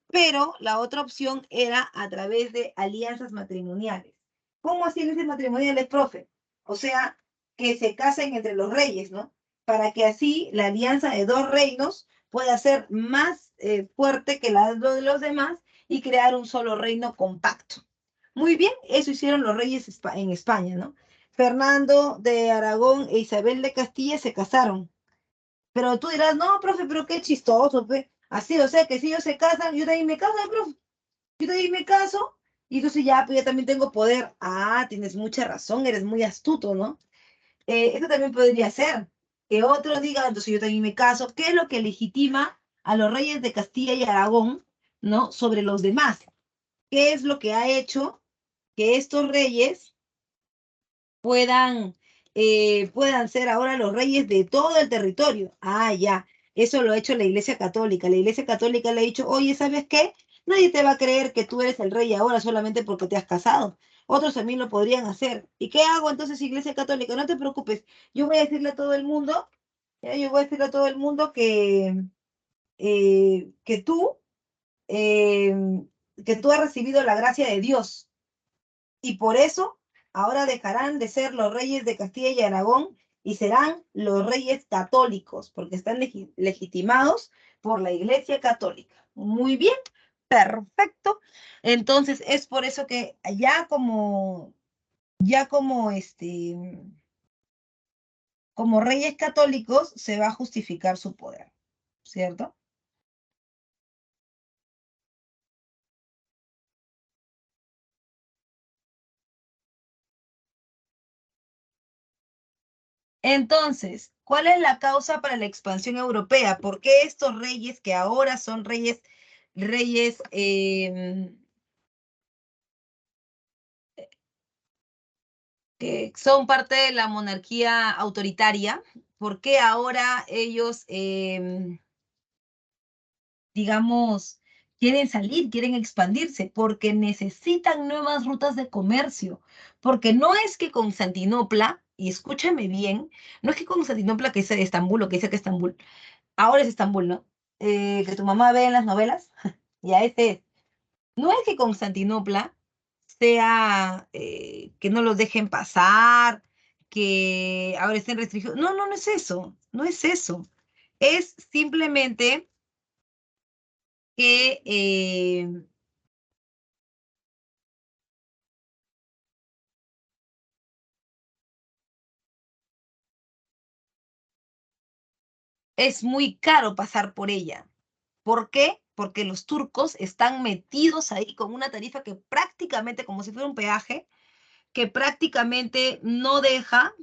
Pero la otra opción era a través de alianzas matrimoniales. ¿Cómo hacían esas matrimoniales, profe? O sea, que se casen entre los reyes, ¿no? Para que así la alianza de dos reinos pueda ser más fuerte que la de los demás y crear un solo reino compacto. Muy bien, eso hicieron los reyes en España, ¿no? Fernando de Aragón e Isabel de Castilla se casaron. Pero tú dirás, no, profe, pero qué chistoso, pues. Así, o sea, que si ellos se casan, yo también me caso, profe. Yo también me caso, y entonces ya, pues ya también tengo poder. Ah, tienes mucha razón, eres muy astuto, ¿no? Esto también podría ser que otro diga, entonces yo también me caso. ¿Qué es lo que legitima a los reyes de Castilla y Aragón, ¿no? Sobre los demás? ¿Qué es lo que ha hecho que estos reyes puedan ser ahora los reyes de todo el territorio? Ah, ya. Eso lo ha hecho la Iglesia Católica. La Iglesia Católica le ha dicho, oye, ¿sabes qué? Nadie te va a creer que tú eres el rey ahora solamente porque te has casado. Otros también lo podrían hacer. ¿Y qué hago entonces, Iglesia Católica? No te preocupes. Yo voy a decirle a todo el mundo, yo voy a decirle a todo el mundo que tú que tú has recibido la gracia de Dios. Y por eso ahora dejarán de ser los reyes de Castilla y Aragón y serán los reyes católicos, porque están legitimados por la Iglesia Católica. Muy bien, perfecto. Entonces es por eso que como reyes católicos se va a justificar su poder, ¿cierto? Entonces, ¿cuál es la causa para la expansión europea? ¿Por qué estos reyes que ahora son reyes que son parte de la monarquía autoritaria, por qué ahora ellos, digamos, quieren salir, quieren expandirse? Porque necesitan nuevas rutas de comercio, porque no es que Constantinopla, y escúchame bien, no es que Constantinopla, que es Estambul, o que dice que Estambul, ahora es Estambul, ¿no? Que tu mamá ve en las novelas, ya ese es. No es que Constantinopla sea que no los dejen pasar, que ahora estén restringidos. No, no, no es eso, no es eso. Es simplemente que es muy caro pasar por ella. ¿Por qué? Porque los turcos están metidos ahí con una tarifa que prácticamente, como si fuera un peaje, que prácticamente no deja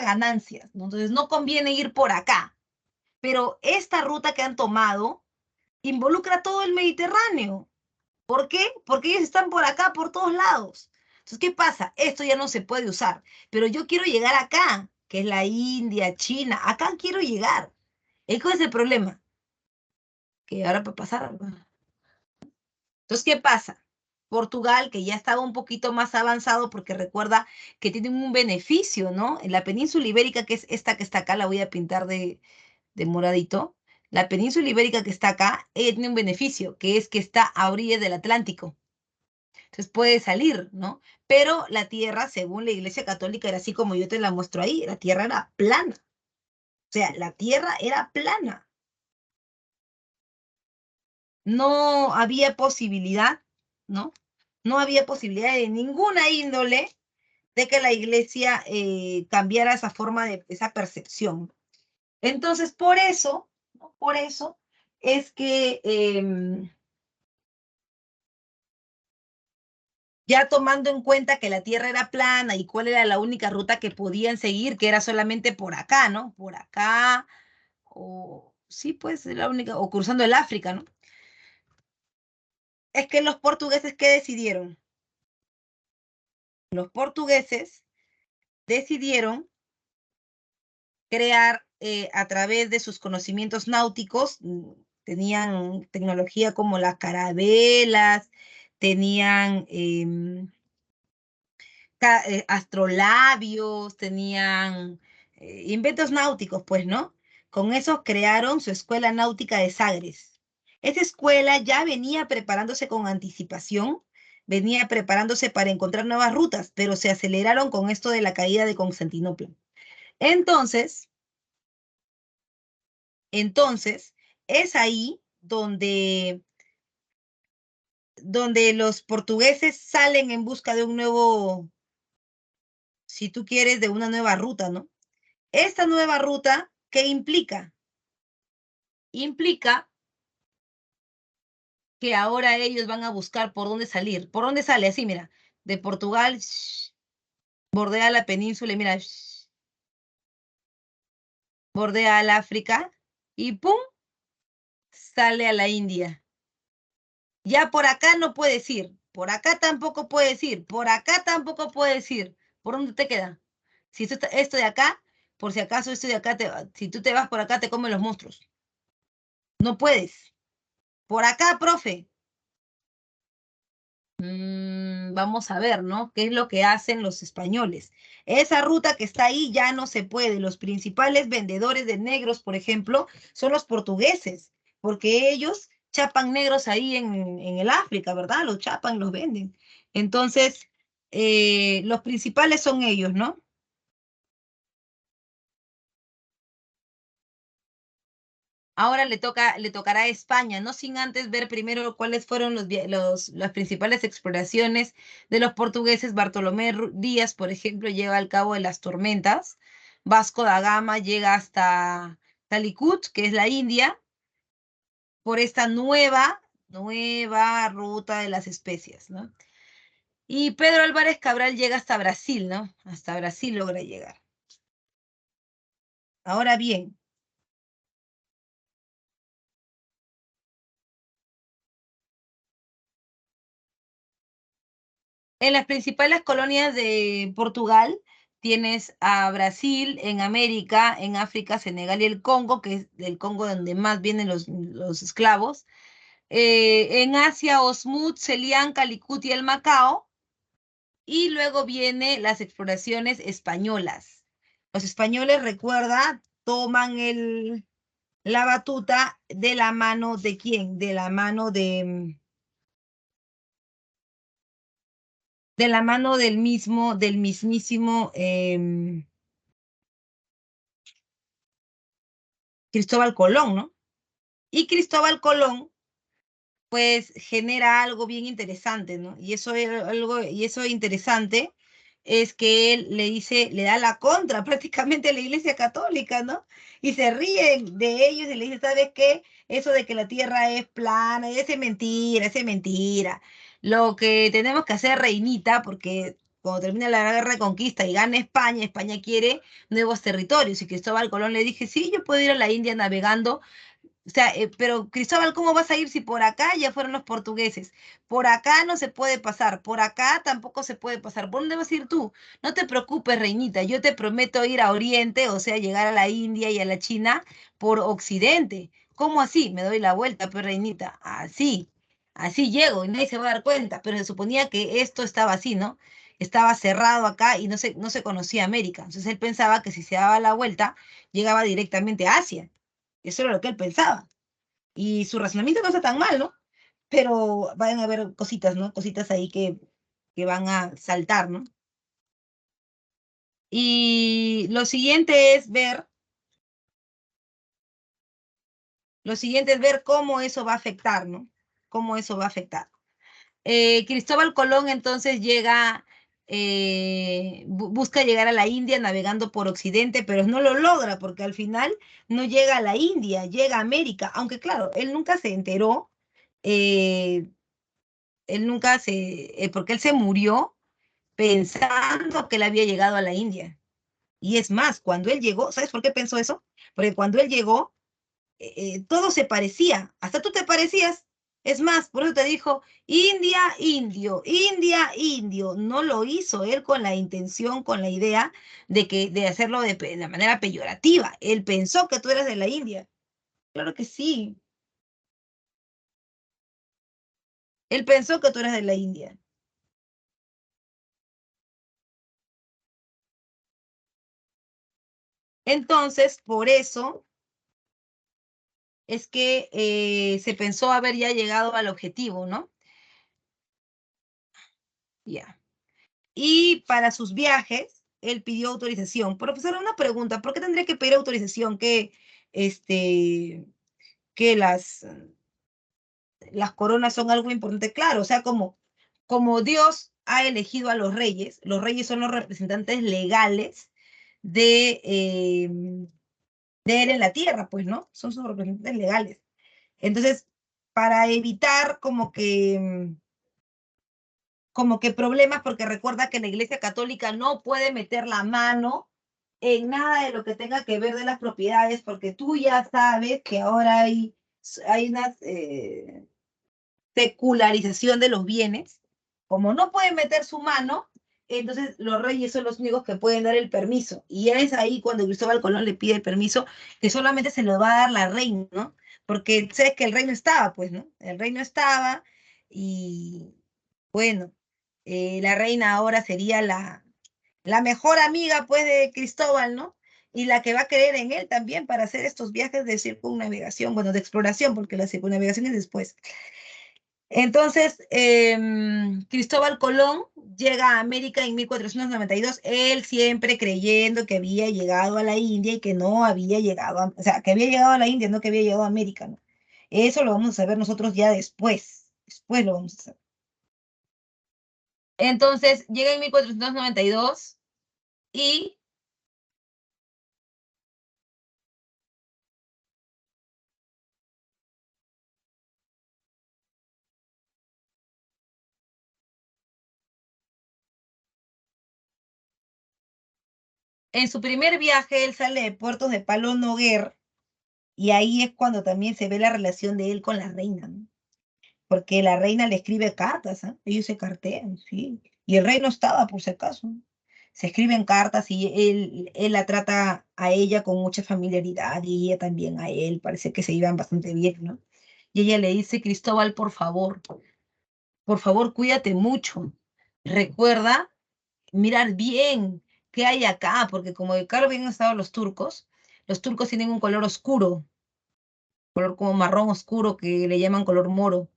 ganancias, ¿no? Entonces no conviene ir por acá. Pero esta ruta que han tomado involucra todo el Mediterráneo. ¿Por qué? Porque ellos están por acá, por todos lados. Entonces, ¿qué pasa? Esto ya no se puede usar, pero yo quiero llegar acá, que es la India, China, acá quiero llegar. ¿Cuál es el problema? Que ahora para pasar. Entonces, ¿qué pasa? Portugal, que ya estaba un poquito más avanzado, porque recuerda que tiene un beneficio, ¿no? En la península ibérica, que es esta que está acá, la voy a pintar de moradito. La península ibérica que está acá, ella tiene un beneficio, que es que está a orillas del Atlántico. Entonces puede salir, ¿no? Pero la tierra, según la Iglesia Católica, era así como yo te la muestro ahí, la tierra era plana. O sea, la tierra era plana. No había posibilidad, ¿no? No había posibilidad de ninguna índole de que la Iglesia cambiara esa forma de esa percepción. Entonces, por eso, ¿no? Por eso es que ya tomando en cuenta que la Tierra era plana y cuál era la única ruta que podían seguir, que era solamente por acá, ¿no? Por acá, o sí, pues la única, o cruzando el África, ¿no? Es que los portugueses, ¿qué decidieron? Los portugueses decidieron crear a través de sus conocimientos náuticos, tenían tecnología como las carabelas, tenían astrolabios, tenían inventos náuticos, pues, ¿no? Con eso crearon su escuela náutica de Sagres. Esa escuela ya venía preparándose con anticipación, venía preparándose para encontrar nuevas rutas, pero se aceleraron con esto de la caída de Constantinopla. Entonces, es ahí donde los portugueses salen en busca de un nuevo, si tú quieres, de una nueva ruta, ¿no? Esta nueva ruta, ¿qué implica? Implica que ahora ellos van a buscar por dónde salir. ¿Por dónde sale? Así, mira, de Portugal, bordea la península y mira, bordea al África y ¡pum! Sale a la India. Ya por acá no puedes ir, por acá tampoco puedes ir, por acá tampoco puedes ir. ¿Por dónde te queda? Si esto de acá, por si acaso esto de acá, si tú te vas por acá, te comen los monstruos. No puedes. Por acá, profe. vamos a ver, ¿no? ¿Qué es lo que hacen los españoles? Esa ruta que está ahí ya no se puede. Los principales vendedores de negros, por ejemplo, son los portugueses, porque ellos chapan negros ahí en el África, ¿verdad? Los chapan, los venden. Entonces, los principales son ellos, ¿no? Ahora le tocará a España, no sin antes ver primero cuáles fueron las principales exploraciones de los portugueses. Bartolomé Díaz, por ejemplo, llega al Cabo de las Tormentas. Vasco da Gama llega hasta Calicut, que es la India, por esta nueva ruta de las especias, ¿no? Y Pedro Álvarez Cabral llega hasta Brasil, ¿no? Hasta Brasil logra llegar. Ahora bien, en las principales colonias de Portugal tienes a Brasil, en América, en África, Senegal y el Congo, que es el Congo donde más vienen los esclavos. En Asia, Osmut, Celián, Calicut y el Macao. Y luego vienen las exploraciones españolas. Los españoles, recuerda, toman la batuta de la mano de quién, de la mano del mismísimo Cristóbal Colón, ¿no? Y Cristóbal Colón, pues, genera algo bien interesante, ¿no? Y eso interesante es que él le da la contra prácticamente a la Iglesia Católica, ¿no? Y se ríen de ellos y le dicen, ¿sabes qué? Eso de que la tierra es plana, ese es mentira, ese es mentira. Lo que tenemos que hacer, reinita, porque cuando termine la guerra de conquista y gane España, España quiere nuevos territorios. Y Cristóbal Colón le dije, sí, yo puedo ir a la India navegando. O sea, pero Cristóbal, ¿cómo vas a ir si por acá ya fueron los portugueses? Por acá no se puede pasar, por acá tampoco se puede pasar. ¿Por dónde vas a ir tú? No te preocupes, reinita, yo te prometo ir a Oriente, o sea, llegar a la India y a la China por Occidente. ¿Cómo así? Me doy la vuelta, pues, reinita. Así llego y nadie se va a dar cuenta, pero se suponía que esto estaba así, ¿no? Estaba cerrado acá y no se conocía América. Entonces él pensaba que si se daba la vuelta, llegaba directamente a Asia. Eso era lo que él pensaba. Y su razonamiento no está tan mal, ¿no? Pero van a haber cositas, ¿no? Cositas ahí que van a saltar, ¿no? Y lo siguiente es ver cómo eso va a afectar, ¿no? Cómo eso va a afectar. Cristóbal Colón entonces busca llegar a la India navegando por Occidente, pero no lo logra porque al final no llega a la India, llega a América, aunque claro, él nunca se enteró, eh, porque él se murió pensando que él había llegado a la India. Y es más, cuando él llegó, ¿sabes por qué pensó eso? Porque cuando él llegó, todo se parecía, hasta tú te parecías. Es más, por eso te dijo, India, indio, India, indio. No lo hizo él con la intención, con la idea de hacerlo de manera peyorativa. Él pensó que tú eras de la India. Claro que sí. Él pensó que tú eras de la India. Entonces, por eso es que se pensó haber ya llegado al objetivo, ¿no? Ya. Y para sus viajes, él pidió autorización. Profesor, una pregunta, ¿por qué tendría que pedir autorización este, que las coronas son algo importante? Claro, o sea, como Dios ha elegido a los reyes son los representantes legales de él en la tierra, pues, ¿no? Son sus representantes legales. Entonces, para evitar como que problemas, porque recuerda que la Iglesia Católica no puede meter la mano en nada de lo que tenga que ver de las propiedades, porque tú ya sabes que ahora hay una secularización de los bienes. Como no pueden meter su mano, entonces los reyes son los únicos que pueden dar el permiso. Y es ahí cuando Cristóbal Colón le pide el permiso, que solamente se lo va a dar la reina, ¿no? Porque sabes que el reino estaba, pues, ¿no? El reino estaba y bueno. la reina ahora sería la mejor amiga, pues, de Cristóbal, ¿no? Y la que va a creer en él también para hacer estos viajes de circunnavegación, bueno, de exploración, porque la circunnavegación es después. Entonces, Cristóbal Colón llega a América en 1492, él siempre creyendo que había llegado a la India y que no había llegado, o sea, que había llegado a la India, no que había llegado a América, ¿no? Eso lo vamos a saber nosotros ya después lo vamos a saber. Entonces, llega en 1492 y en su primer viaje él sale de Puertos de Palo Noguer y ahí es cuando también se ve la relación de él con la reina, ¿no? Porque la reina le escribe cartas, ¿ah? Ellos se cartean, sí. Y el rey no estaba, por si acaso. Se escriben cartas y él la trata a ella con mucha familiaridad y ella también a él. Parece que se iban bastante bien, ¿no? Y ella le dice, Cristóbal, por favor, cuídate mucho. Recuerda mirar bien qué hay acá, porque como de claro habían estado los turcos tienen un color oscuro, color como marrón oscuro que le llaman color moro.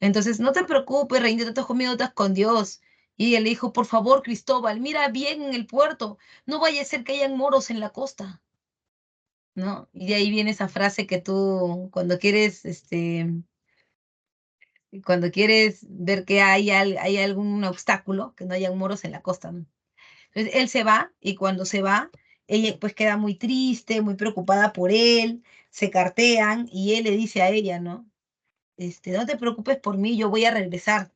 Entonces, no te preocupes, reinita, tú estás conmigo, estás con Dios. Y ella le dijo, por favor, Cristóbal, mira bien en el puerto, no vaya a ser que hayan moros en la costa, ¿no? Y de ahí viene esa frase que tú, cuando quieres ver que hay algún obstáculo, que no hayan moros en la costa, ¿no? Entonces, él se va y cuando se va, ella pues queda muy triste, muy preocupada por él, se cartean y él le dice a ella, ¿no? No te preocupes por mí, yo voy a regresar.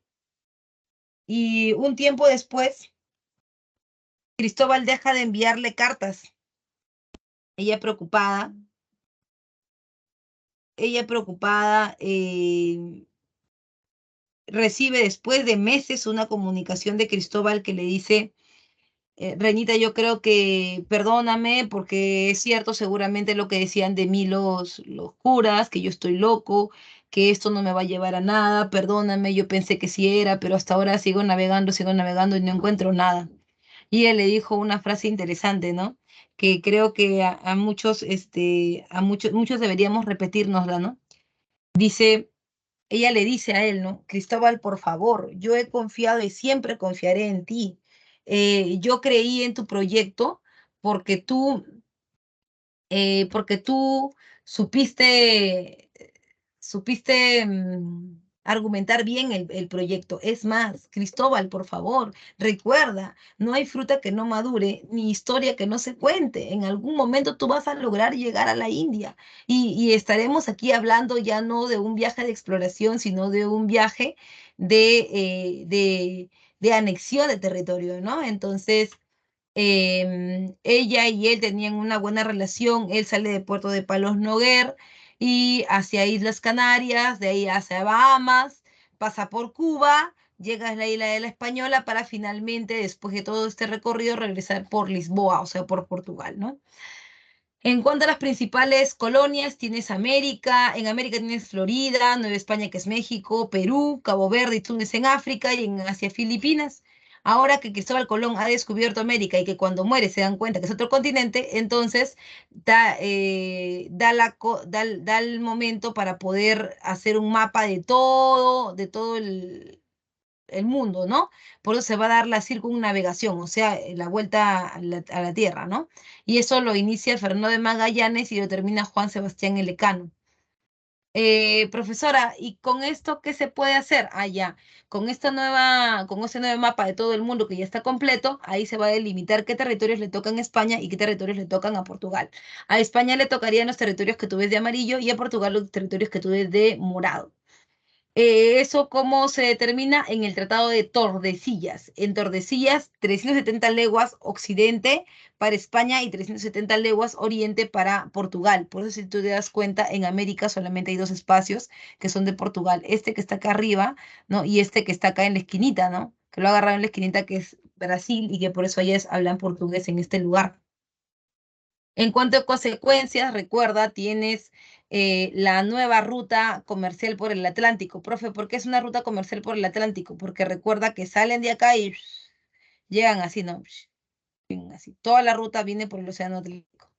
Y un tiempo después, Cristóbal deja de enviarle cartas. Ella preocupada, ella preocupada, recibe después de meses una comunicación de Cristóbal que le dice, Reñita, yo creo que perdóname porque es cierto seguramente lo que decían de mí los curas, que yo estoy loco, que esto no me va a llevar a nada, perdóname, yo pensé que sí era, pero hasta ahora sigo navegando y no encuentro nada. Y él le dijo una frase interesante, ¿no? Que creo que a muchos, muchos deberíamos repetírnosla, ¿no? Dice, ella le dice a él, ¿no? Cristóbal, por favor, yo he confiado y siempre confiaré en ti. Yo creí en tu proyecto porque tú, porque tú supiste, argumentar bien el proyecto. Es más, Cristóbal, por favor, recuerda, no hay fruta que no madure, ni historia que no se cuente. En algún momento tú vas a lograr llegar a la India y estaremos aquí hablando ya no de un viaje de exploración, sino de un viaje de, de anexión de territorio, ¿no? Entonces ella y él tenían una buena relación, él sale de Puerto de Palos Noguer y hacia Islas Canarias, de ahí hacia Bahamas, pasa por Cuba, llega a la isla de la Española para finalmente, después de todo este recorrido, regresar por Lisboa, o sea, por Portugal, ¿no? En cuanto a las principales colonias, tienes América, en América tienes Florida, Nueva España que es México, Perú, Cabo Verde y Túnez en África y en Asia Filipinas. Ahora que Cristóbal Colón ha descubierto América y que cuando muere se dan cuenta que es otro continente, entonces da el momento para poder hacer un mapa de todo el mundo, ¿no? Por eso se va a dar la circunnavegación, o sea, la vuelta a la Tierra, ¿no? Y eso lo inicia Fernando de Magallanes y lo termina Juan Sebastián Elcano. Profesora, ¿y con esto qué se puede hacer? Ah, ya, con este nuevo mapa de todo el mundo que ya está completo, ahí se va a delimitar qué territorios le tocan a España y qué territorios le tocan a Portugal. A España le tocarían los territorios que tú ves de amarillo y a Portugal los territorios que tú ves de morado. ¿Eso cómo se determina? En el Tratado de Tordesillas. En Tordesillas, 370 leguas occidente para España y 370 leguas oriente para Portugal. Por eso, si tú te das cuenta, en América solamente hay dos espacios que son de Portugal. Este que está acá arriba, ¿no? Y este que está acá en la esquinita, ¿no? Que lo ha agarrado en la esquinita que es Brasil y que por eso ellas hablan portugués en este lugar. En cuanto a consecuencias, recuerda, tienes la nueva ruta comercial por el Atlántico. Profe, ¿por qué es una ruta comercial por el Atlántico? Porque recuerda que salen de acá y llegan así, ¿no? Llegan así. Toda la ruta viene por el Océano Atlántico.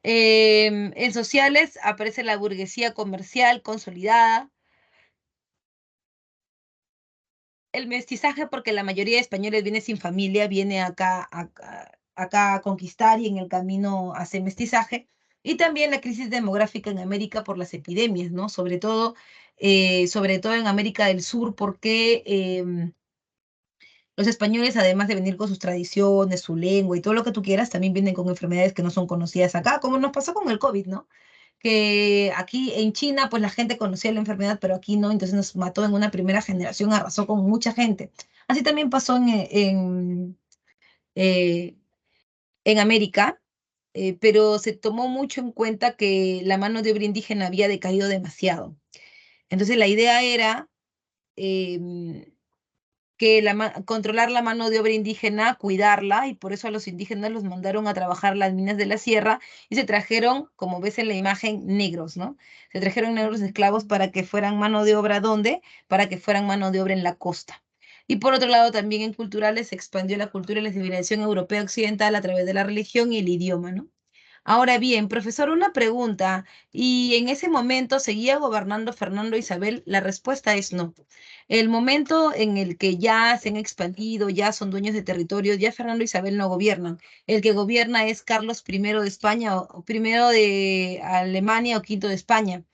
En sociales aparece la burguesía comercial consolidada. El mestizaje, porque la mayoría de españoles viene sin familia, viene acá a conquistar y en el camino hace mestizaje. Y también la crisis demográfica en América por las epidemias, ¿no? Sobre todo en América del Sur, porque los españoles, además de venir con sus tradiciones, su lengua y todo lo que tú quieras, también vienen con enfermedades que no son conocidas acá, como nos pasó con el COVID, ¿no? Que aquí en China, pues la gente conocía la enfermedad, pero aquí no, entonces nos mató en una primera generación, arrasó con mucha gente. Así también pasó eh, en América, pero se tomó mucho en cuenta que la mano de obra indígena había decaído demasiado. Entonces la idea era em, controlar la mano de obra indígena, cuidarla, y por eso a los indígenas los mandaron a trabajar las minas de la sierra y se trajeron, como ves en la imagen, negros, ¿no? Se trajeron negros esclavos para que fueran mano de obra, ¿dónde? Para que fueran mano de obra en la costa. Y por otro lado, también en culturales se expandió la cultura y la civilización europea occidental a través de la religión y el idioma, ¿no? Ahora bien, profesor, una pregunta. ¿Y en ese momento seguía gobernando Fernando e Isabel? La respuesta es no. El momento en el que ya se han expandido, ya son dueños de territorios, ya Fernando e Isabel no gobiernan. El que gobierna es Carlos I de España, o primero de Alemania o quinto de España.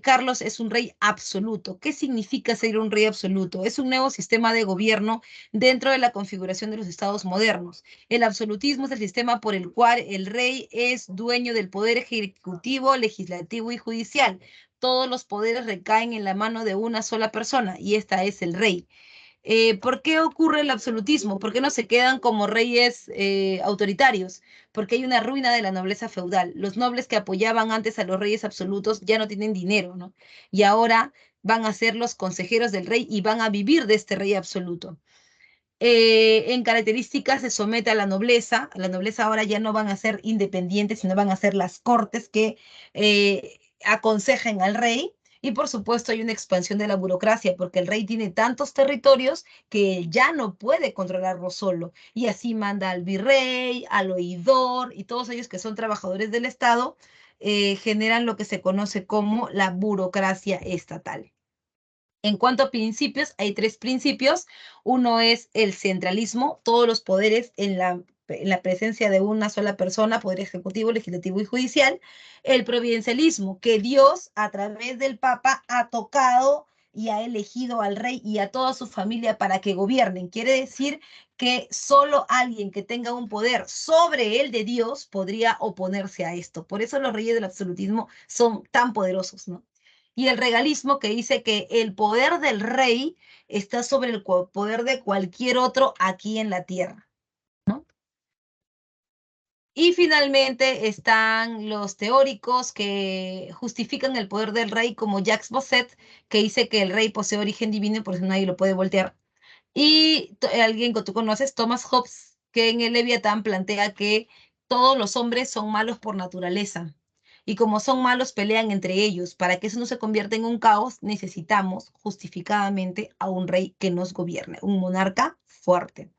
Carlos es un rey absoluto. ¿Qué significa ser un rey absoluto? Es un nuevo sistema de gobierno dentro de la configuración de los estados modernos. El absolutismo es el sistema por el cual el rey es dueño del poder ejecutivo, legislativo y judicial. Todos los poderes recaen en la mano de una sola persona y esta es el rey. ¿Por qué ocurre el absolutismo? ¿Por qué no se quedan como reyes autoritarios? Porque hay una ruina de la nobleza feudal. Los nobles que apoyaban antes a los reyes absolutos ya no tienen dinero, ¿no? Y ahora van a ser los consejeros del rey y van a vivir de este rey absoluto. En características se somete a la nobleza ahora ya no van a ser independientes, sino van a ser las cortes que aconsejen al rey. Y por supuesto hay una expansión de la burocracia, porque el rey tiene tantos territorios que ya no puede controlarlos solo. Y así manda al virrey, al oidor y todos ellos que son trabajadores del Estado, generan lo que se conoce como la burocracia estatal. En cuanto a principios, hay tres principios. Uno es el centralismo, todos los poderes en la presencia de una sola persona, poder ejecutivo, legislativo y judicial. El providencialismo, que Dios a través del Papa ha tocado y ha elegido al rey y a toda su familia para que gobiernen. Quiere decir que solo alguien que tenga un poder sobre el de Dios podría oponerse a esto. Por eso los reyes del absolutismo son tan poderosos, ¿no? Y el regalismo, que dice que el poder del rey está sobre el poder de cualquier otro aquí en la tierra, ¿no? Y finalmente están los teóricos que justifican el poder del rey, como Jacques Bosset, que dice que el rey posee origen divino y por eso nadie lo puede voltear. Y alguien que tú conoces, Thomas Hobbes, que en el Leviatán plantea que todos los hombres son malos por naturaleza. Y como son malos, pelean entre ellos. Para que eso no se convierta en un caos, necesitamos justificadamente a un rey que nos gobierne, un monarca fuerte.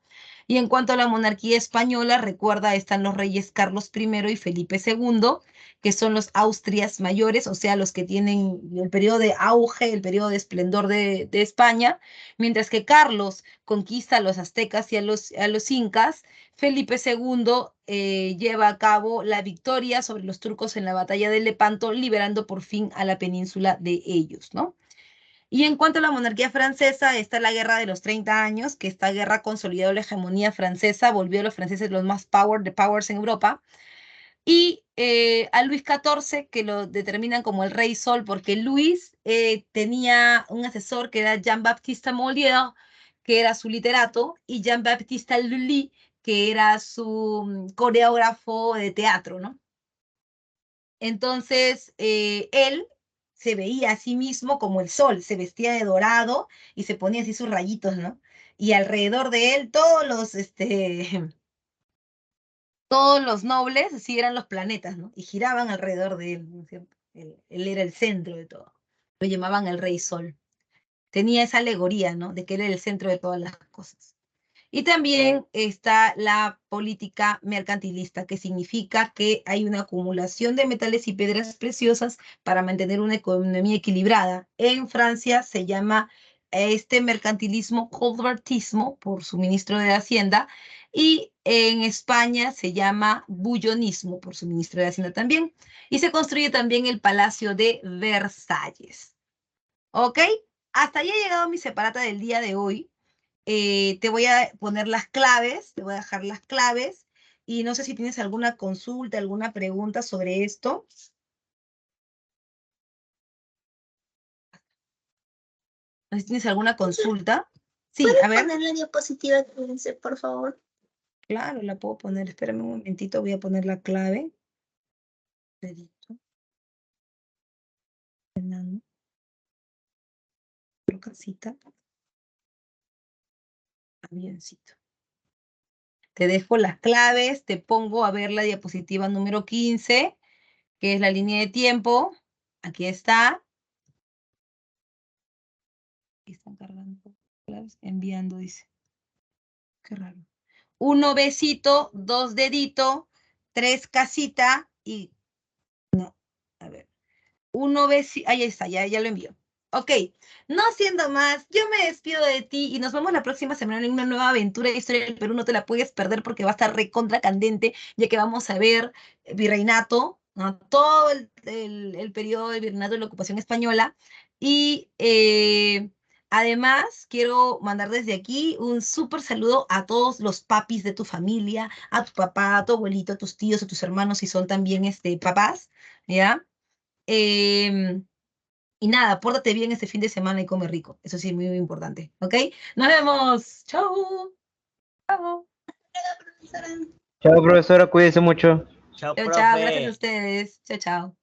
Y en cuanto a la monarquía española, recuerda, están los reyes Carlos I y Felipe II, que son los Austrias mayores, o sea, los que tienen el periodo de auge, el periodo de esplendor de España, mientras que Carlos conquista a los aztecas y a los incas. Felipe II lleva a cabo la victoria sobre los turcos en la batalla de Lepanto, liberando por fin a la península de ellos, ¿no? Y en cuanto a la monarquía francesa, está la Guerra de los 30 años, que esta guerra consolidó la hegemonía francesa, volvió a los franceses los más de powers en Europa, y a Luis XIV, que lo determinan como el Rey Sol, porque Luis tenía un asesor que era Jean-Baptiste Molière, que era su literato, y Jean-Baptiste Lully, que era su coreógrafo de teatro, ¿no? Entonces, él se veía a sí mismo como el sol, se vestía de dorado y se ponía así sus rayitos, ¿no? Y alrededor de él todos los nobles, así eran los planetas, ¿no? Y giraban alrededor de él, ¿no es cierto? Él era el centro de todo. Lo llamaban el Rey Sol. Tenía esa alegoría, ¿no? De que él era el centro de todas las cosas. Y también está la política mercantilista, que significa que hay una acumulación de metales y piedras preciosas para mantener una economía equilibrada. En Francia se llama este mercantilismo colbertismo, por su ministro de Hacienda, y en España se llama bullonismo, por su ministro de Hacienda también. Y se construye también el Palacio de Versalles. ¿Ok? Hasta ahí ha llegado mi separata del día de hoy. Te voy a poner las claves, te voy a dejar las claves y no sé si tienes alguna consulta, alguna pregunta sobre esto. No sé si tienes alguna consulta. Sí, ¿Puedes a ver. poner la diapositiva 15, por favor? Claro, la puedo poner. Espérame un momentito, voy a poner la clave. Dedito. Fernando. Casita. Avioncito. Te dejo las claves, te pongo a ver la diapositiva número 15, que es la línea de tiempo. Aquí está. Están cargando claves, enviando, dice. Qué raro. 1 besito, 2 dedito, 3 casita y... No, a ver. 1 besito, ahí está, ya lo envío. Ok, no siendo más, yo me despido de ti y nos vemos la próxima semana en una nueva aventura de Historia del Perú. No te la puedes perder porque va a estar recontra candente, ya que vamos a ver virreinato, ¿no? Todo el periodo del virreinato de la ocupación española. Y además quiero mandar desde aquí un súper saludo a todos los papis de tu familia, a tu papá, a tu abuelito, a tus tíos, a tus hermanos, si son también papás, ¿ya? Y nada, pórtate bien este fin de semana y come rico. Eso sí es muy, muy importante. ¿Ok? Nos vemos. Chau. Chau. Profesora. Chao, profesora, cuídese mucho. Chao, Chau, chao. Gracias a profe. ustedes. Chao, chao.